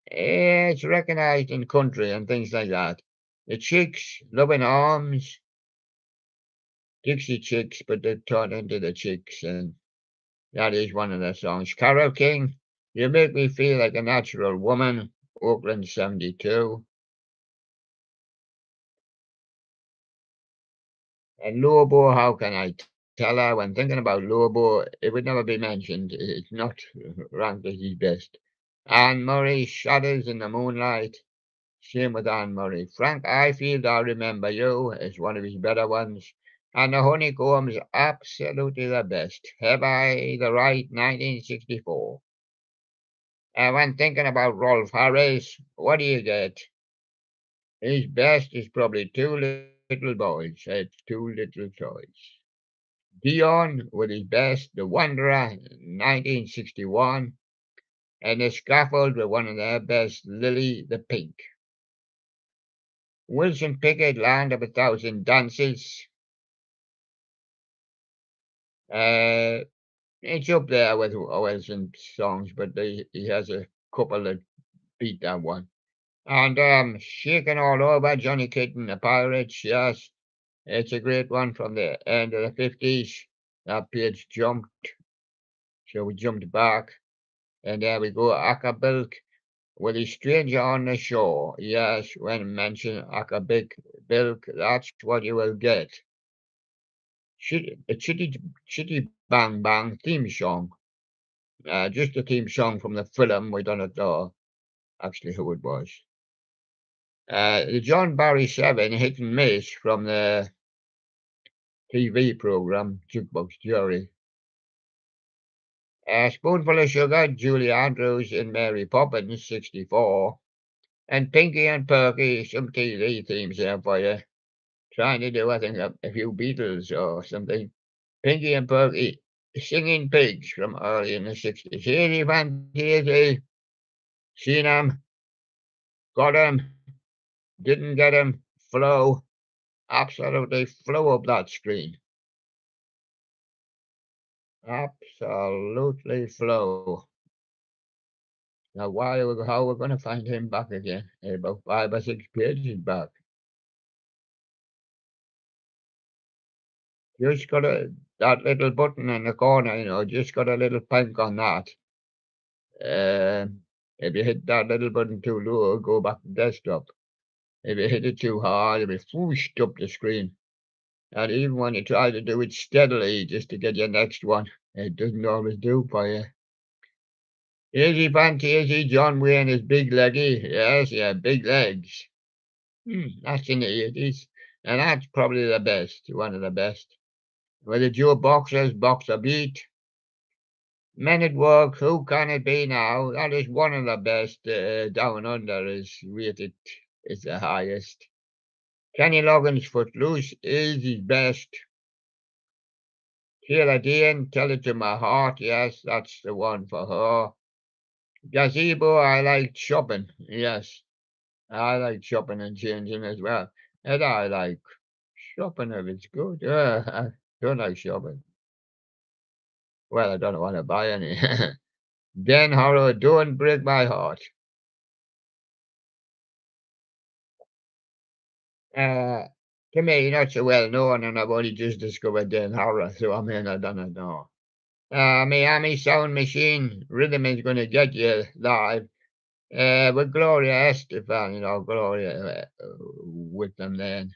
It's recognised in country and things like that. The Chicks, Loving Arms, Dixie Chicks, but they turned into the Chicks, and that is one of their songs. Carole King, You Make Me Feel Like a Natural Woman, Oakland 72. And Lobo, How Can I Tell Her? When thinking about Lobo, it would never be mentioned. It's not ranked as his best. Anne Murray, Shadows in the Moonlight. Same with Anne Murray. Frank Ifield, I Remember You, is one of his better ones. And the Honeycombs, absolutely the best. Have I the Right, 1964. When thinking about Rolf Harris, what do you get? His best is probably Two Little Boys. It's Two Little Toys. Dion with his best, The Wanderer, 1961. And The Scaffold with one of their best, Lily the Pink. Wilson Pickett, Land of a Thousand Dances. It's up there with Wilson songs, but he has a couple that beat that one. And Shaking All Over, Johnny Kidd and the Pirates, yes. It's a great one from the end of the 50s. That page jumped, so we jumped back. And there we go, Akabilk with a stranger on the shore. Yes, when mentioned Akabilk, that's what you will get. A chitty bang bang theme song. Just a theme song from the film. We don't know actually who it was. The John Barry 7 Hit and Miss from the TV program Jukebox Jury. Spoonful of Sugar, Julie Andrews and Mary Poppins, 64. And Pinky and Perky, some TV themes there for you. Trying to do, I think, a few Beatles or something. Pinky and Perky, Singing Pigs from early in the 60s. Here's Fantasy, seen 'em, got 'em, didn't get 'em, flow, absolutely flow up that screen. Absolutely flow. Now, how we're going to find him back again? About 5 or 6 pages back. Just got that little button in the corner, just got a little pink on that. If you hit that little button too low, go back to desktop. If you hit it too hard, it'll be whooshed up the screen. And even when you try to do it steadily just to get your next one, it doesn't always do for you. Easy Fantasy, John Wayne is big leggy. Yes, yeah, big legs. That's in the 80s. And that's probably the best, one of the best. With the Joe Boxers, Boxer Beat. Men at Work, Who Can It Be Now? That is one of the best. Down Under is rated, is the highest. Kenny Loggins' Footloose is his best. Taylor Dane, Tell It to My Heart. Yes, that's the one for her. Gazebo, I like shopping. Yes, I like shopping and changing as well. And I like shopping if it's good. I don't like shopping. Well, I don't want to buy any. Dan Horrow, Don't Break My Heart. Uh, To me, not so well known, and I've only just discovered Dan Horror, so I mean, I don't know. Miami Sound Machine, Rhythm is going to get you live with Gloria Estefan, Gloria with them then.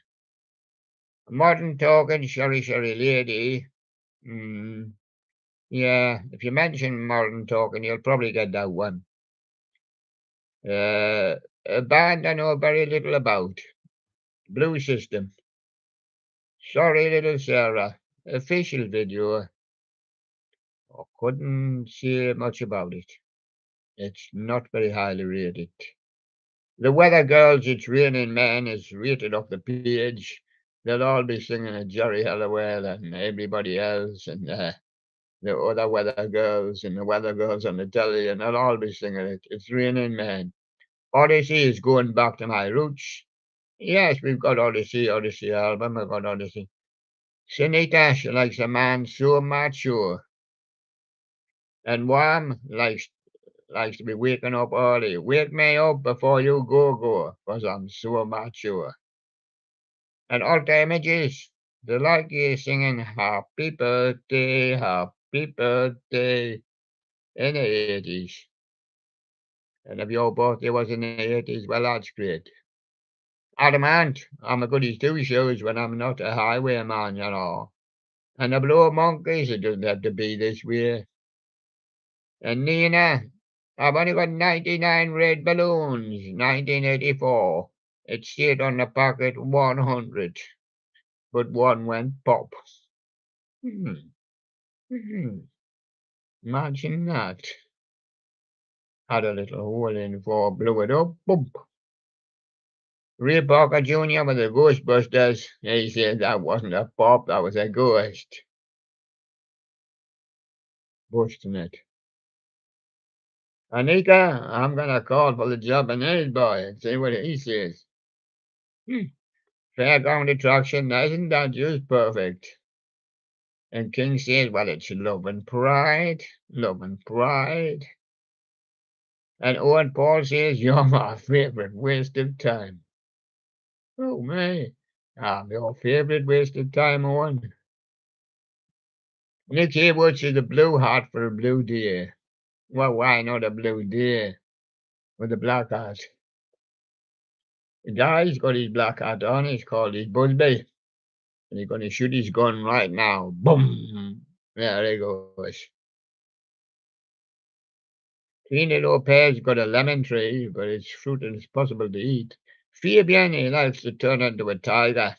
Modern Talking, Sherry Sherry Lady. Mm, yeah, if you mention Modern Talking, you'll probably get that one. A band I know very little about, Blue System. Sorry, Little Sarah. Official video. I couldn't say much about it. It's not very highly rated. The Weather Girls, It's Raining Men is rated off the page. They'll all be singing a Jerry Halliwell and everybody else and the other Weather Girls and the Weather Girls on the telly, and they'll all be singing it. It's Raining Men. Odyssey is going back to my roots. Yes, we've got Odyssey album, we've got Odyssey. Sunita, she likes a man so mature. And Wham likes to be waking up early. Wake me up before you go, 'cause I'm so mature. And Alter Images, they like you singing happy birthday in the 80s. And if your birthday was in the 80s, well, that's great. Adamant, I'm a goodies two shows when I'm not a highwayman, And the Blue Monkeys, it doesn't have to be this way. And Nina, I've only got 99 red balloons, 1984. It stayed on the pocket 100, but one went pop. Hmm. Hmm. Imagine that. Had a little hole in for blew it up. Bump. Ray Parker Jr. with the Ghostbusters. He said that wasn't a pop, that was a ghost. Busting it. Anika, I'm gonna call for the Japanese boy and see what he says. Fairground attraction, isn't that just perfect? And King says, well, it's love and pride, love and pride. And Owen Paul says, you're my favorite waste of time. Oh, man. I'm your favorite waste of time, Owen. Nick Haywood says, the blue heart for a blue deer. Well, why not a blue deer with a black hat? The guy's got his black hat on, he's called his Busby. And he's going to shoot his gun right now. Boom! There he goes. Tina Lopez got a lemon tree, but its fruit is possible to eat. Fabian, he likes to turn into a tiger.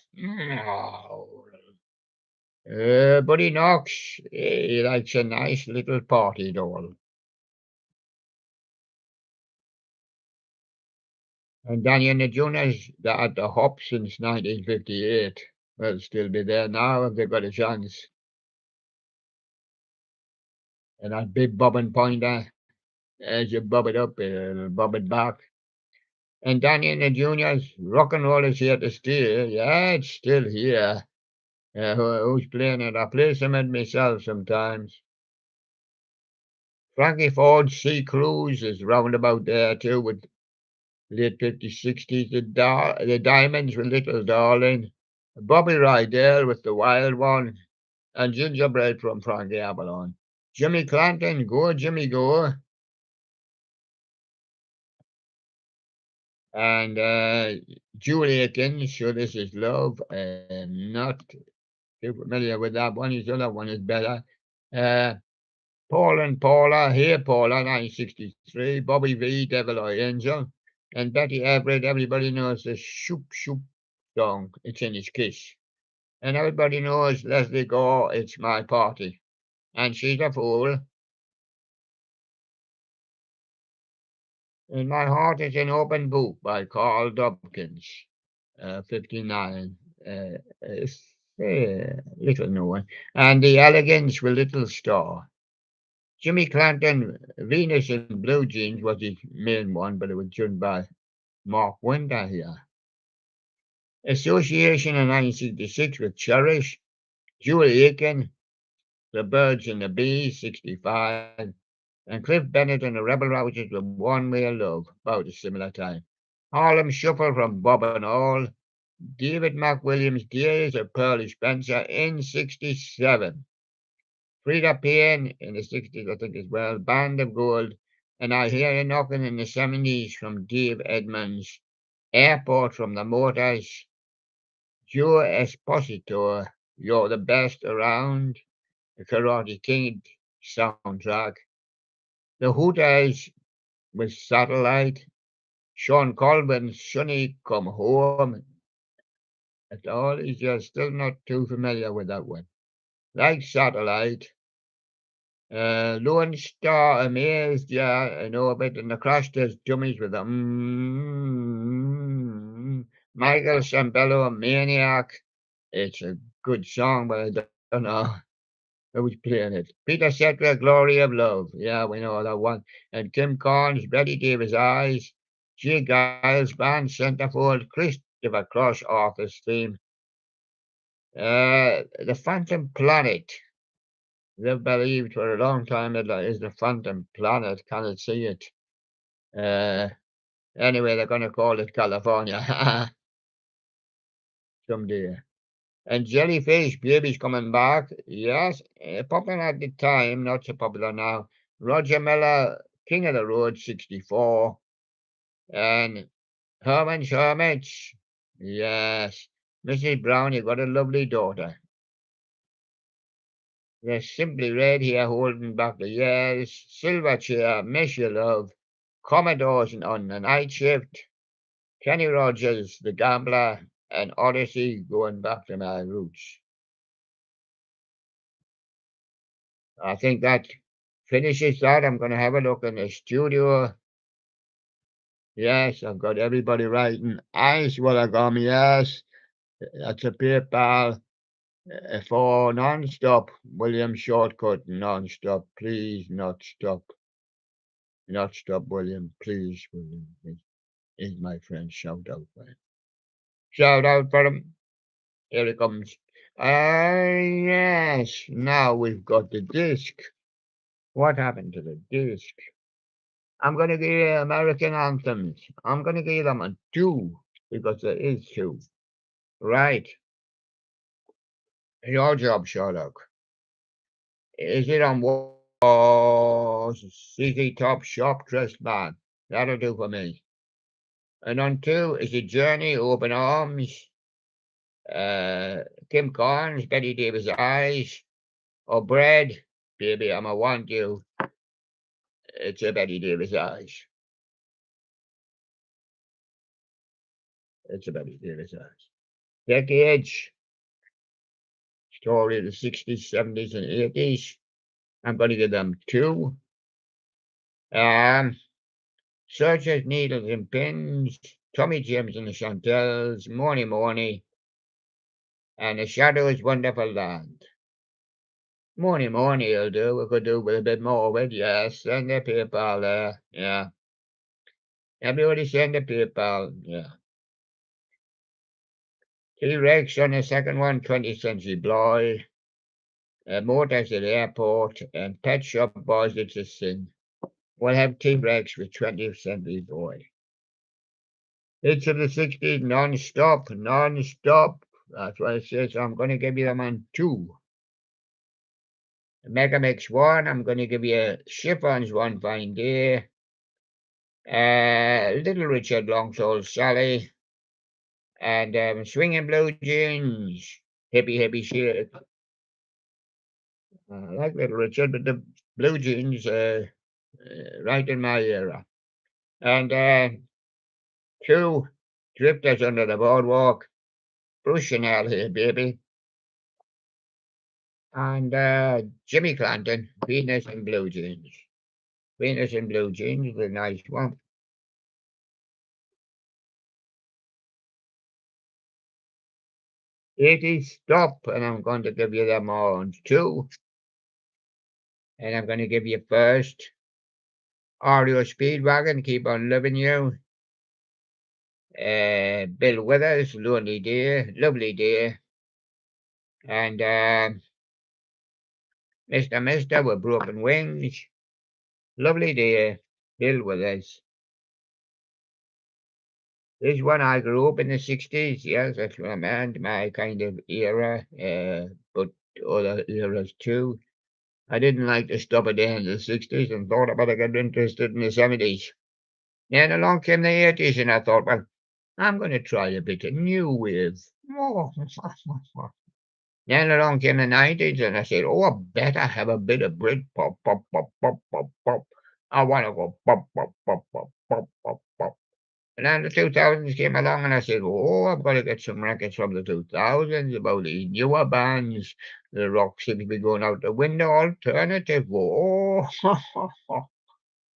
Buddy Knox, he likes a nice little party doll. And Danny and the Juniors, they're at the hop since 1958. They'll still be there now if they've got a chance. And that big bobbing pointer, as you bob it up, it'll bob it back. And Danny and the Juniors, rock and roll is here to stay. Yeah, it's still here. Who's playing it? I play some it myself sometimes. Frankie Ford's Sea Cruise is round about there too, with late 50s, 60s. The Diamonds with Little Darling. Bobby Rydell with The Wild One. And Gingerbread from Frankie Avalon. Jimmy Clanton, go Jimmy, go. And Julie Akins, So This Is Love. Not too familiar with that one. His other one is better. Paul and Paula, Here Paula, 1963, Bobby V, Devil or Angel, and Betty Everett, everybody knows the Shoop Shoop song, It's in His Kiss. And everybody knows Leslie Gore, It's My Party. And She's a Fool. And My Heart is an Open Book by Carl Dobkins, 59. Little known. And The Elegance with Little Star. Jimmy Clanton, Venus in Blue Jeans was his main one, but it was done by Mark Winter here. Association in 1966 with Cherish, Julie Aiken, The Birds and the Bees, 65, and Cliff Bennett and the Rebel Rousers with One Way Love, about a similar time. Harlem Shuffle from Bob and All, David McWilliams, Days of Pearly Spencer in 67. Frida Payne in the 60s, I think, as well. Band of Gold. And I Hear a Knocking in the 70s from Dave Edmonds. Airport from the Motors. Joe Esposito, You're the Best Around. The Karate Kid soundtrack. The Hooters with Satellite. Sean Colvin's Sonny Come Home. At all, he's just still not too familiar with that one. Like Satellite. Lone Star Amazed, yeah, I know a bit. And the Crash Test Dummies with them. Michael Sambello, Maniac. It's a good song, but I don't know who's playing it. Peter Cetera, Glory of Love. Yeah, we know that one. And Kim Carnes, Betty Davis Eyes. Jay Giles, Band Centerfold. Christopher Cross, Arthur's theme. The Phantom Planet. They've believed for a long time that it is the Phantom Planet. Cannot see it. Anyway, they're going to call it California someday. And Jellyfish, Baby's coming back. Yes, popular at the time, not so popular now. Roger Miller, King of the Road, 64. And Herman's Hermits. Yes. Mrs. Brown, you've got a lovely daughter. Yes, Simply Red here, holding back the years. Silverchair, Miss Your Love. Commodores on the Night Shift. Kenny Rogers, The Gambler. And Odyssey, Going Back to My Roots. I think that finishes that. I'm going to have a look in the studio. Yes, I've got everybody writing. Ice Wallagom, yes. That's a PayPal for non-stop. William Shortcut, non-stop. Please, not stop. Not stop, William. Please, William. Is my friend. Shout out for him. Shout out for him. Here it comes. Yes. Now we've got the disc. What happened to the disc? I'm going to give you American anthems. I'm going to give them a 2 because there is 2. Right. Your job, Sherlock. Is it on CZ Top Shop Dressed Man? That'll do for me. And on 2 is it Journey, Open Arms, Kim Carnes, Betty Davis Eyes, or Bread, Baby, I'ma Want You. It's a Betty Davis Eyes. It's a Betty Davis Eyes. Decades. Story of the 60s, 70s, and 80s. I'm going to give them 2. Searchers, Needles, and Pins. Tommy James and the Chantels. Morny, and The Shadow's Wonderful Land. Morny will do. We could do with a bit more with, yes. Send the PayPal there, yeah. Everybody send the PayPal, yeah. T-Rex on the second one, 20th Century Boy. Motors at the Airport, and Pet Shop Boys, It's a Sin. We'll have T-Rex with 20th Century Boy. Hits of the 60s, non-stop. That's what it says. So I'm going to give you them on 2. Mega Mix 1, I'm going to give you Chiffon's One Fine Day. Little Richard, Long Soul Sally. And Swinging Blue Jeans, Hippie Shake. I like Little Richard, but the Blue Jeans, right in my era. And 2, Drifters Under the Boardwalk. Bruce Chanel here, baby. And Jimmy Clanton, Venus in Blue Jeans. Venus in Blue Jeans is a nice one. It is Stop, and I'm going to give you them on 2. And I'm going to give you first REO Speedwagon, Keep on Loving You. Bill Withers, Lonely Day, Lovely Day. And Mr. with Broken Wings, Lovely Day, Bill Withers. This one I grew up in the 60s. Yes, that's what I meant. My kind of era, but other eras too. I didn't like to stop at the end of the 60s and thought I better get interested in the 70s. Then along came the 80s, and I thought, well, I'm going to try a bit of new wave. Then along came the 90s, and I said, oh, I better have a bit of Brit pop, pop, pop, pop, pop, pop. I want to go pop, pop, pop, pop, pop, pop, pop. And then the 2000s came along, and I said, oh, I've got to get some records from the 2000s about the newer bands. The rock seems to be going out the window. Alternative. Oh,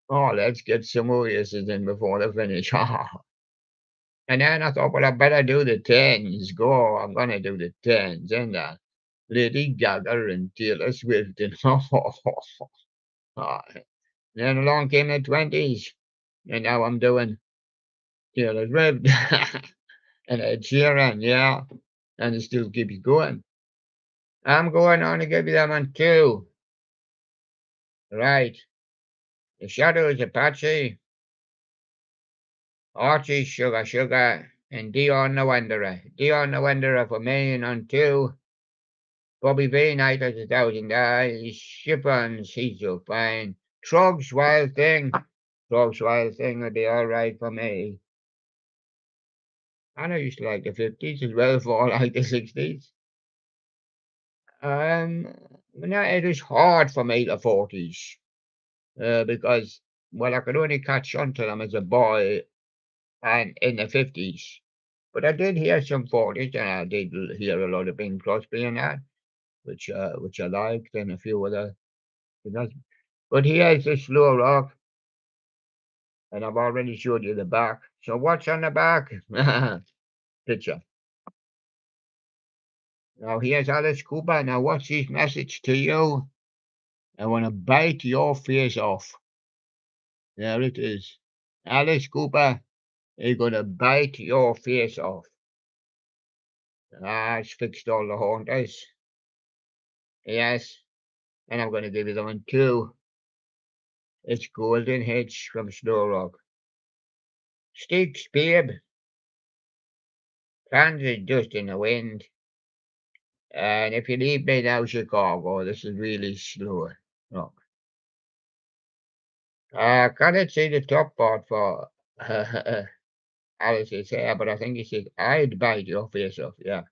oh, let's get some Oasis in before they finish. And then I thought, well, I better do the tens. Go, I'm going to do the tens. And Lady Gaga and Taylor Swift. And then along came the 20s. And now I'm doing Taylor Swift and Ed Sheeran, yeah. And it still keeps going. I'm going on to give you them on two. Right. The Shadows, Apache, Archie, Sugar, Sugar, and Dion the Wanderer. Dion the Wanderer for me and on two. Bobby V, Night of 1,000 Eyes, Shippons, He's So Fine. Trugs, Wild Thing. Trugs, Wild Thing would be alright for me. And I used to like the 50s as well for like the 60s. No, it was hard for me, the 40s, because, well, I could only catch on to them as a boy and in the 50s. But I did hear some 40s, and I did hear a lot of Bing Crosby and that, which I liked, and a few other. But here's the slow rock, and I've already showed you the back. So what's on the back? Picture. Now here's Alice Cooper. Now what's his message to you? I want to bite your face off. There it is. Alice Cooper is going to bite your face off. Ah, it's fixed all the haunters. Yes. And I'm going to give you the one too. It's Golden Hitch from Snow Rock. Sticks, babe. Fans is dust in the wind. And if you leave me now, Chicago, this is really slow rock. I can't see the top part for Alice's hair, but I think he said, I'd bite your face off, yeah.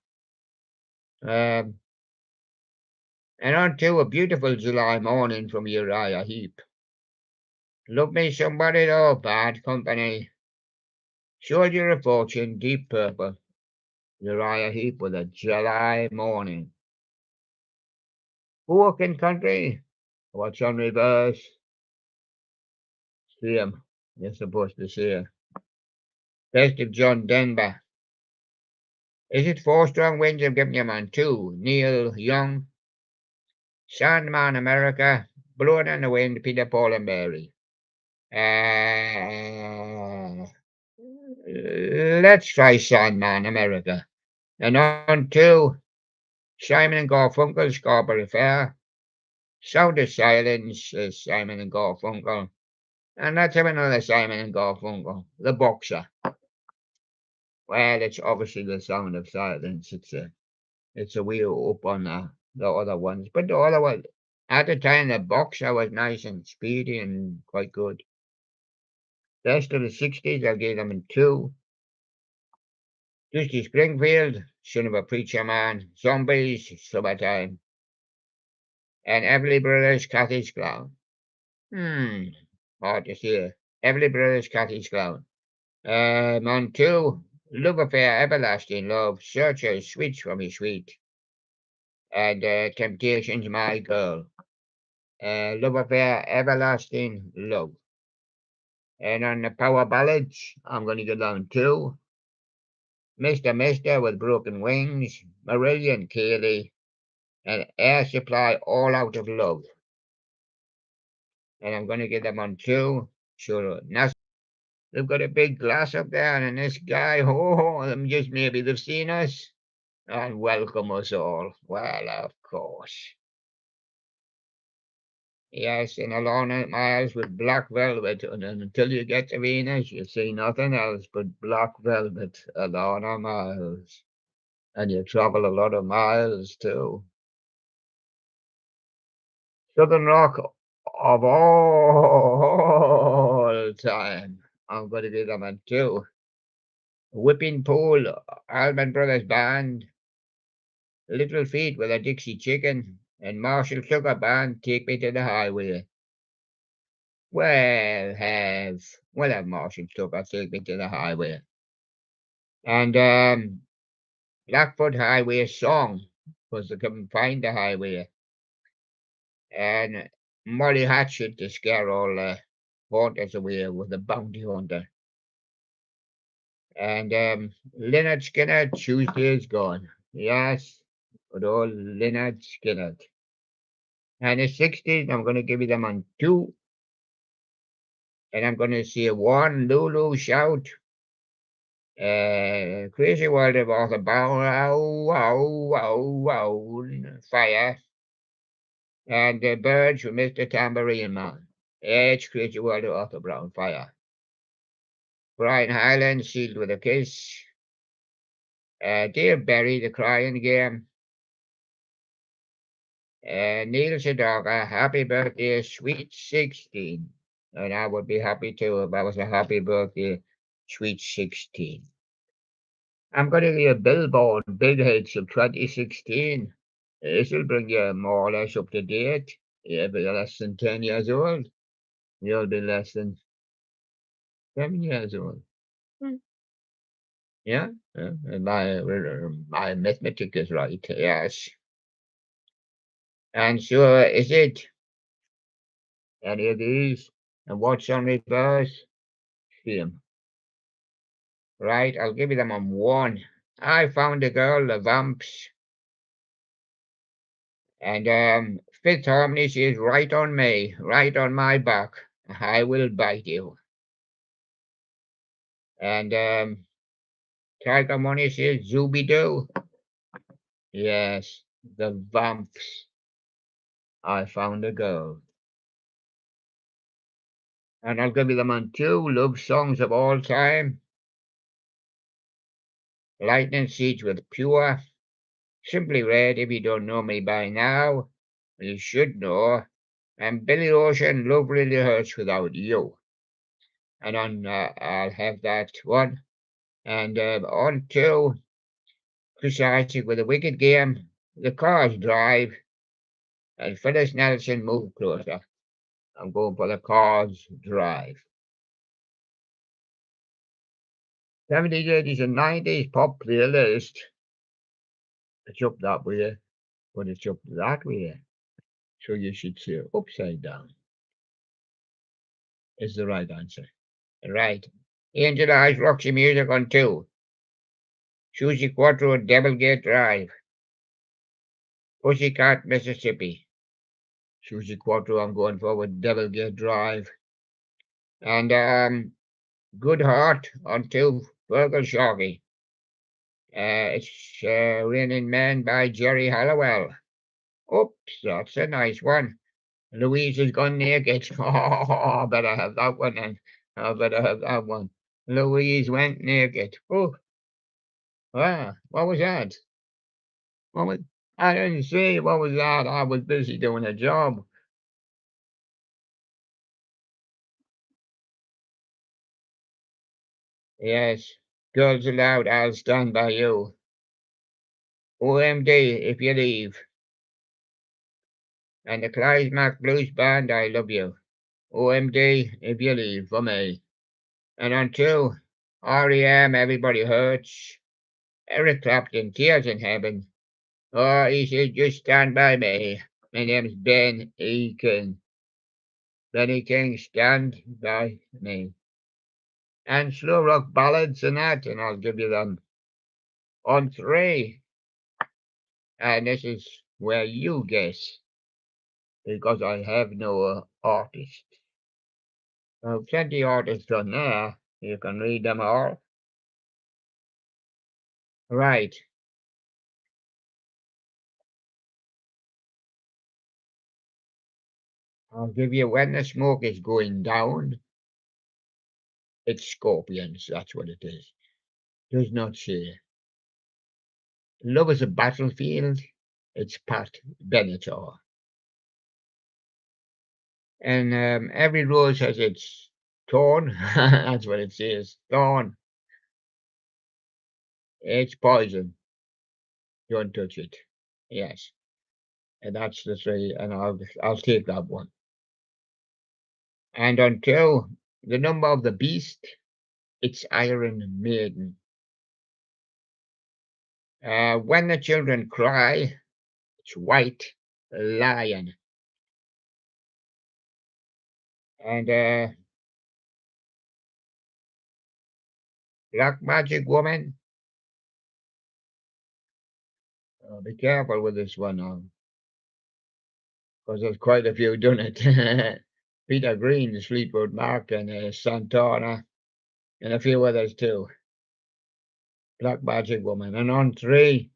And on to a beautiful July morning from Uriah Heep. Love me somebody though, Bad Company. Soldier of Fortune, Deep Purple. Uriah Heep with a July morning. Walking Country. What's on reverse? Same. You're supposed to say. Best of John Denver. Is it Four Strong Winds? I'm giving you man two. Neil Young. Sandman America. Blowing on the Wind, Peter Paul and Mary. Let's try Sandman America. And on two, Simon and Garfunkel, Scarborough Fair. Sound of Silence is Simon and Garfunkel. And let's have another Simon and Garfunkel, The Boxer. Well, it's obviously the Sound of Silence. It's a wheel up on the other ones. But the other one, at the time, The Boxer was nice and speedy and quite good. Best of the 60s, I'll give them in two. Dusty Springfield, Son of a Preacher Man, Zombies, Summertime, and Everly Brothers, Cathy's Clown. Hard to say. Everly Brothers, Cathy's Clown. On two, Love Affair, Everlasting Love, Searchers, Switch from Your Sweet, and Temptations, My Girl. Love Affair, Everlasting Love. And on the Power Ballads, I'm going to go down two. Mr. with Broken Wings, Marillion Kaylee, and Air Supply, All Out of Love. And I'm going to get them on two. Sure, now they've got a big glass up there, and this guy, them just maybe they've seen us and welcome us all. Well, of course. Yes, and along it miles with black velvet, and then until you get to Venus, you see nothing else but black velvet along our miles. And you travel a lot of miles too. Southern Rock of all time. I'm going to give them a two. Whipping Pool, Allman Brothers Band, Little Feat with a Dixie Chicken, and Marshall Sugar Band, Take Me to the Highway. Well have Marshall Sugar, Take Me to the Highway. And Blackfoot Highway Song, because they couldn't find the highway. And Molly Hatchet to scare all haunters away with the bounty hunter. And Leonard Skinner, Tuesday is gone. Yes, good old Leonard Skinner. And the 60s, I'm going to give you them on two. And I'm going to see one Lulu shout. Crazy World of Arthur Bow, wow, wow, wow, fire. And the birds from Mr. Tambourine Man. It's Crazy World of Arthur Brown, fire. Brian Highland, Sealed with a Kiss. Dear Barry, The Crying Game. Neil Sedaka, happy birthday, sweet 16. And I would be happy too if I was a happy birthday, sweet 16. I'm going to give you a Billboard Big Hits of 2016. This will bring you more or less up to date. You'll be less than 10 years old. You'll be less than 7 years old. Yeah, my arithmetic is right. Yes. And so is it any of these? And what's on reverse? Same. Right, I'll give you them on one. I found a girl, the Vamps. And Fifth Harmony says, right on me, right on my back. I will bite you. And Tiger Money says, Zooby Doo. Yes, the Vamps. I found a girl. And I'll give you them on two love songs of all time. Lightning Siege with Pure. Simply Red, if you don't know me by now, you should know. And Billy Ocean, Love Really Hurts Without You. And I'll have that one. And on two, Chris Isaac with a Wicked Game, The Cars Drive, and Phyllis Nelson, Move Closer. I'm going for The Cars Drive. 70s, 80s, and 90s pop playlist. It's up that way, but it's up that way. So you should say upside down is the right answer. Right. Angel Eyes Roxy Music on two. Susie Quattro, Devil Gate Drive. Pussycat, Mississippi. Susie Quattro, I'm going for with Devil Gate Drive. And Good Heart on two. Virgil Sharkey. It's Raining Men by Jerry Halliwell. Oops, that's a nice one. Louise has gone naked. Oh, I better have that one then. I better have that one. Louise went naked. Oh, what was that? What was, I didn't see. What was that? I was busy doing a job. Yes. Girls Aloud, I'll stand by you. OMD, if you leave. And the Climax Blues Band, I love you. OMD, if you leave for me. And on two, REM, Everybody Hurts. Eric Clapton, Tears in Heaven. Oh, he said, just stand by me. My name's Ben E. King. Benny King, stand by me. And slow rock ballads and that, and I'll give you them on three. And this is where you guess, because I have no artist. Plenty artists on there. You can read them all. Right. I'll give you when the smoke is going down, it's scorpions. That's what it is. Does not say. Love is a battlefield. It's Pat Benatar. And every rose has its thorn. That's what it says. Thorn. It's poison. Don't touch it. Yes. And that's the three. And I'll take that one. And until the number of the beast, it's Iron Maiden. When the children cry, it's White Lion. And Black Magic Woman. Be careful with this one now, because there's quite a few done it. Peter Green, Fleetwood Mac, and Santana, and a few others too. Black Magic Woman. And on three,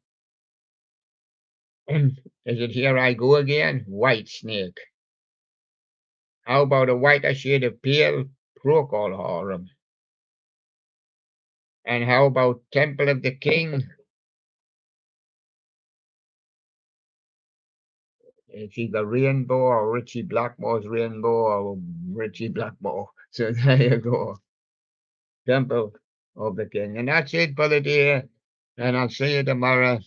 is it Here I Go Again? White Snake. How about a whiter shade of pale? Procol Harum. And how about Temple of the King? It's either Rainbow or Richie Blackmore's Rainbow or Richie Blackmore. So there you go. Temple of the King. And that's it for the day. And I'll see you tomorrow.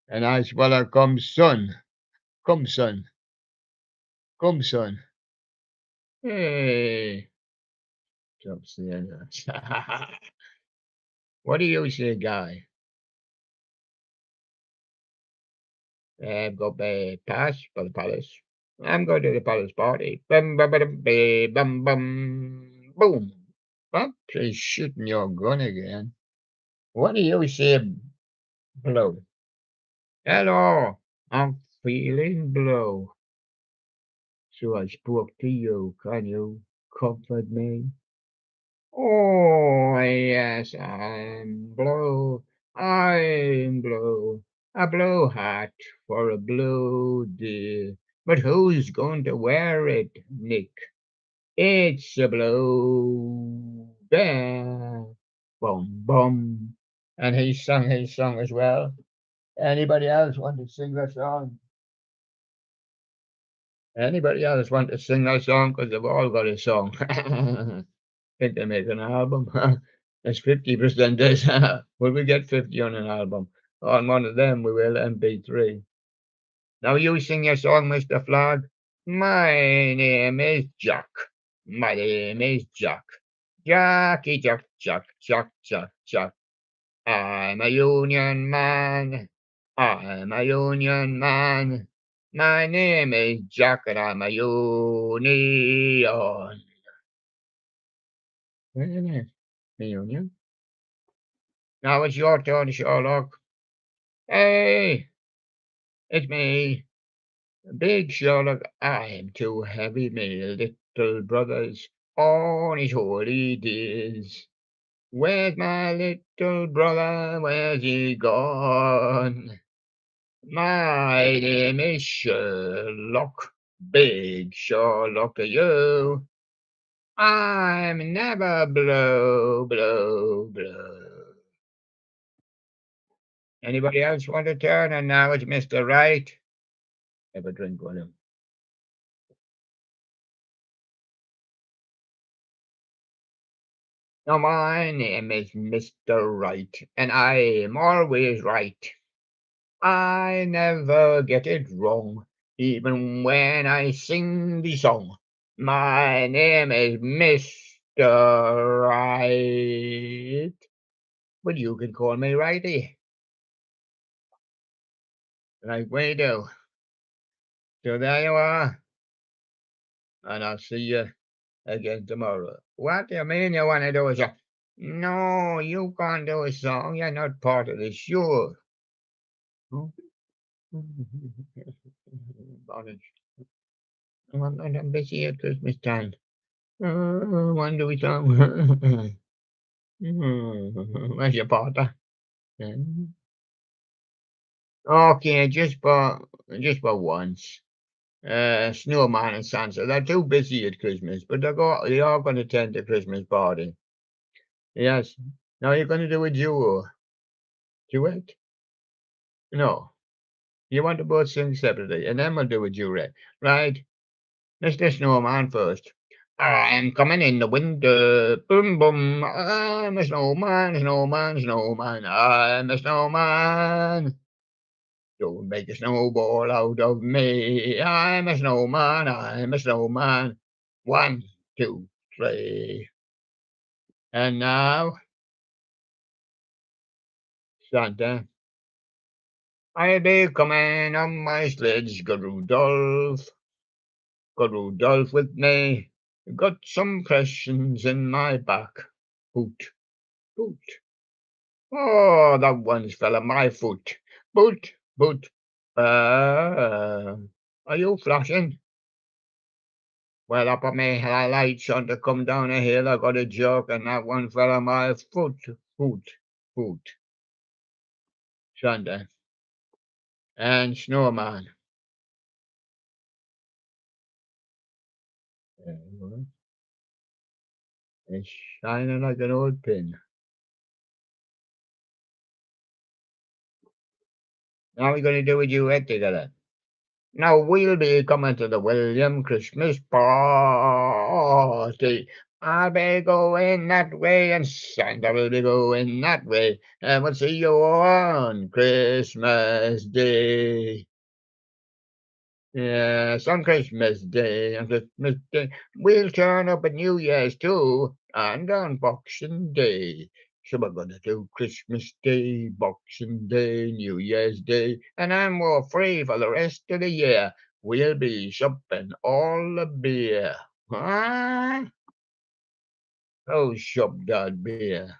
And as well come sun. Come sun. Come sun. Hey. Jumps the end. What do you say, guy? I've got a pass for the palace. I'm going to the palace party. Bum bum bum bum bum bum boom. Oops, he's shooting your gun again. What do you say, Blow? Hello, I'm feeling blue. So I spoke to you. Can you comfort me? Oh, yes, I'm blue. I'm blue. A blue hat for a blue day. But who's going to wear it, Nick? It's a blue bear. Bum, bum. And he sung his song as well. Anybody else want to sing that song? Anybody else want to sing that song? Because they've all got a song. Think they make an album. That's 50% this. Will we get 50 on an album? On one of them, we will MP3. Now you sing your song, Mr. Flag. My name is Jack. My name is Jack. Jacky Jack, Jack, Jack, Jack, Jack. I'm a union man. I'm a union man. My name is Jack and I'm a union. Wait a minute. A union? Now it's your turn, Sherlock. Hey, it's me, Big Sherlock. I'm too heavy, my little brothers on his holidays. Where's my little brother? Where's he gone? My name is Sherlock, Big Sherlock to you. I'm never blow. Anybody else want to turn? And now it's Mr. Right. Have a drink, William. Now, my name is Mr. Right, and I'm always right. I never get it wrong, even when I sing the song. My name is Mr. Right. But you can call me Righty. Like we do. So there you are. And I'll see you again tomorrow. What do you mean you want to do a song? No, you can't do a song. You're not part of the show. Oh. Bollocks. I'm busy at Christmas time. When do we start? Where's your partner? Okay, just for once. Snowman and Santa. They're too busy at Christmas, but they are going to attend the Christmas party. Yes. Now you're going to do a duet? No. You want to both sing separately, and then we'll do a duet. Right? Mr. Snowman first. I'm coming in the winter. Boom, boom. I'm a snowman, snowman, snowman. I'm a snowman. Don't make a snowball out of me. I'm a snowman. I'm a snowman. 1, 2, 3. And now, Santa. I'll be coming on my sledge. Got Rudolph with me. Got some questions in my back. Boot, boot. Oh, that one's fell on my foot. Boot, boot. Are you flashing? Well, I put my lights on to come down a hill. I got a joke, and that one fell on my foot. Foot, foot. Santa and Snowman. It's shining like an old pin. Now we're going to do a duet together. Now we'll be coming to the William Christmas party. I'll be going that way, and Santa will be going that way, and we'll see you on Christmas Day. Yes, on Christmas Day, we'll turn up at New Year's too, and on Boxing Day. So we're gonna do Christmas Day, Boxing Day, New Year's Day, and then we're free for the rest of the year. We'll be shopping all the beer. Huh? Oh, shop that beer.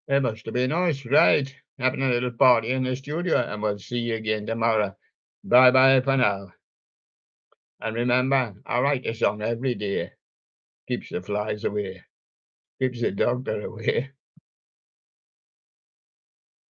It must have been nice, right? Having a little party in the studio, and we'll see you again tomorrow. Bye bye for now. And remember, I write a song every day. Keeps the flies away. Keeps the doctor away.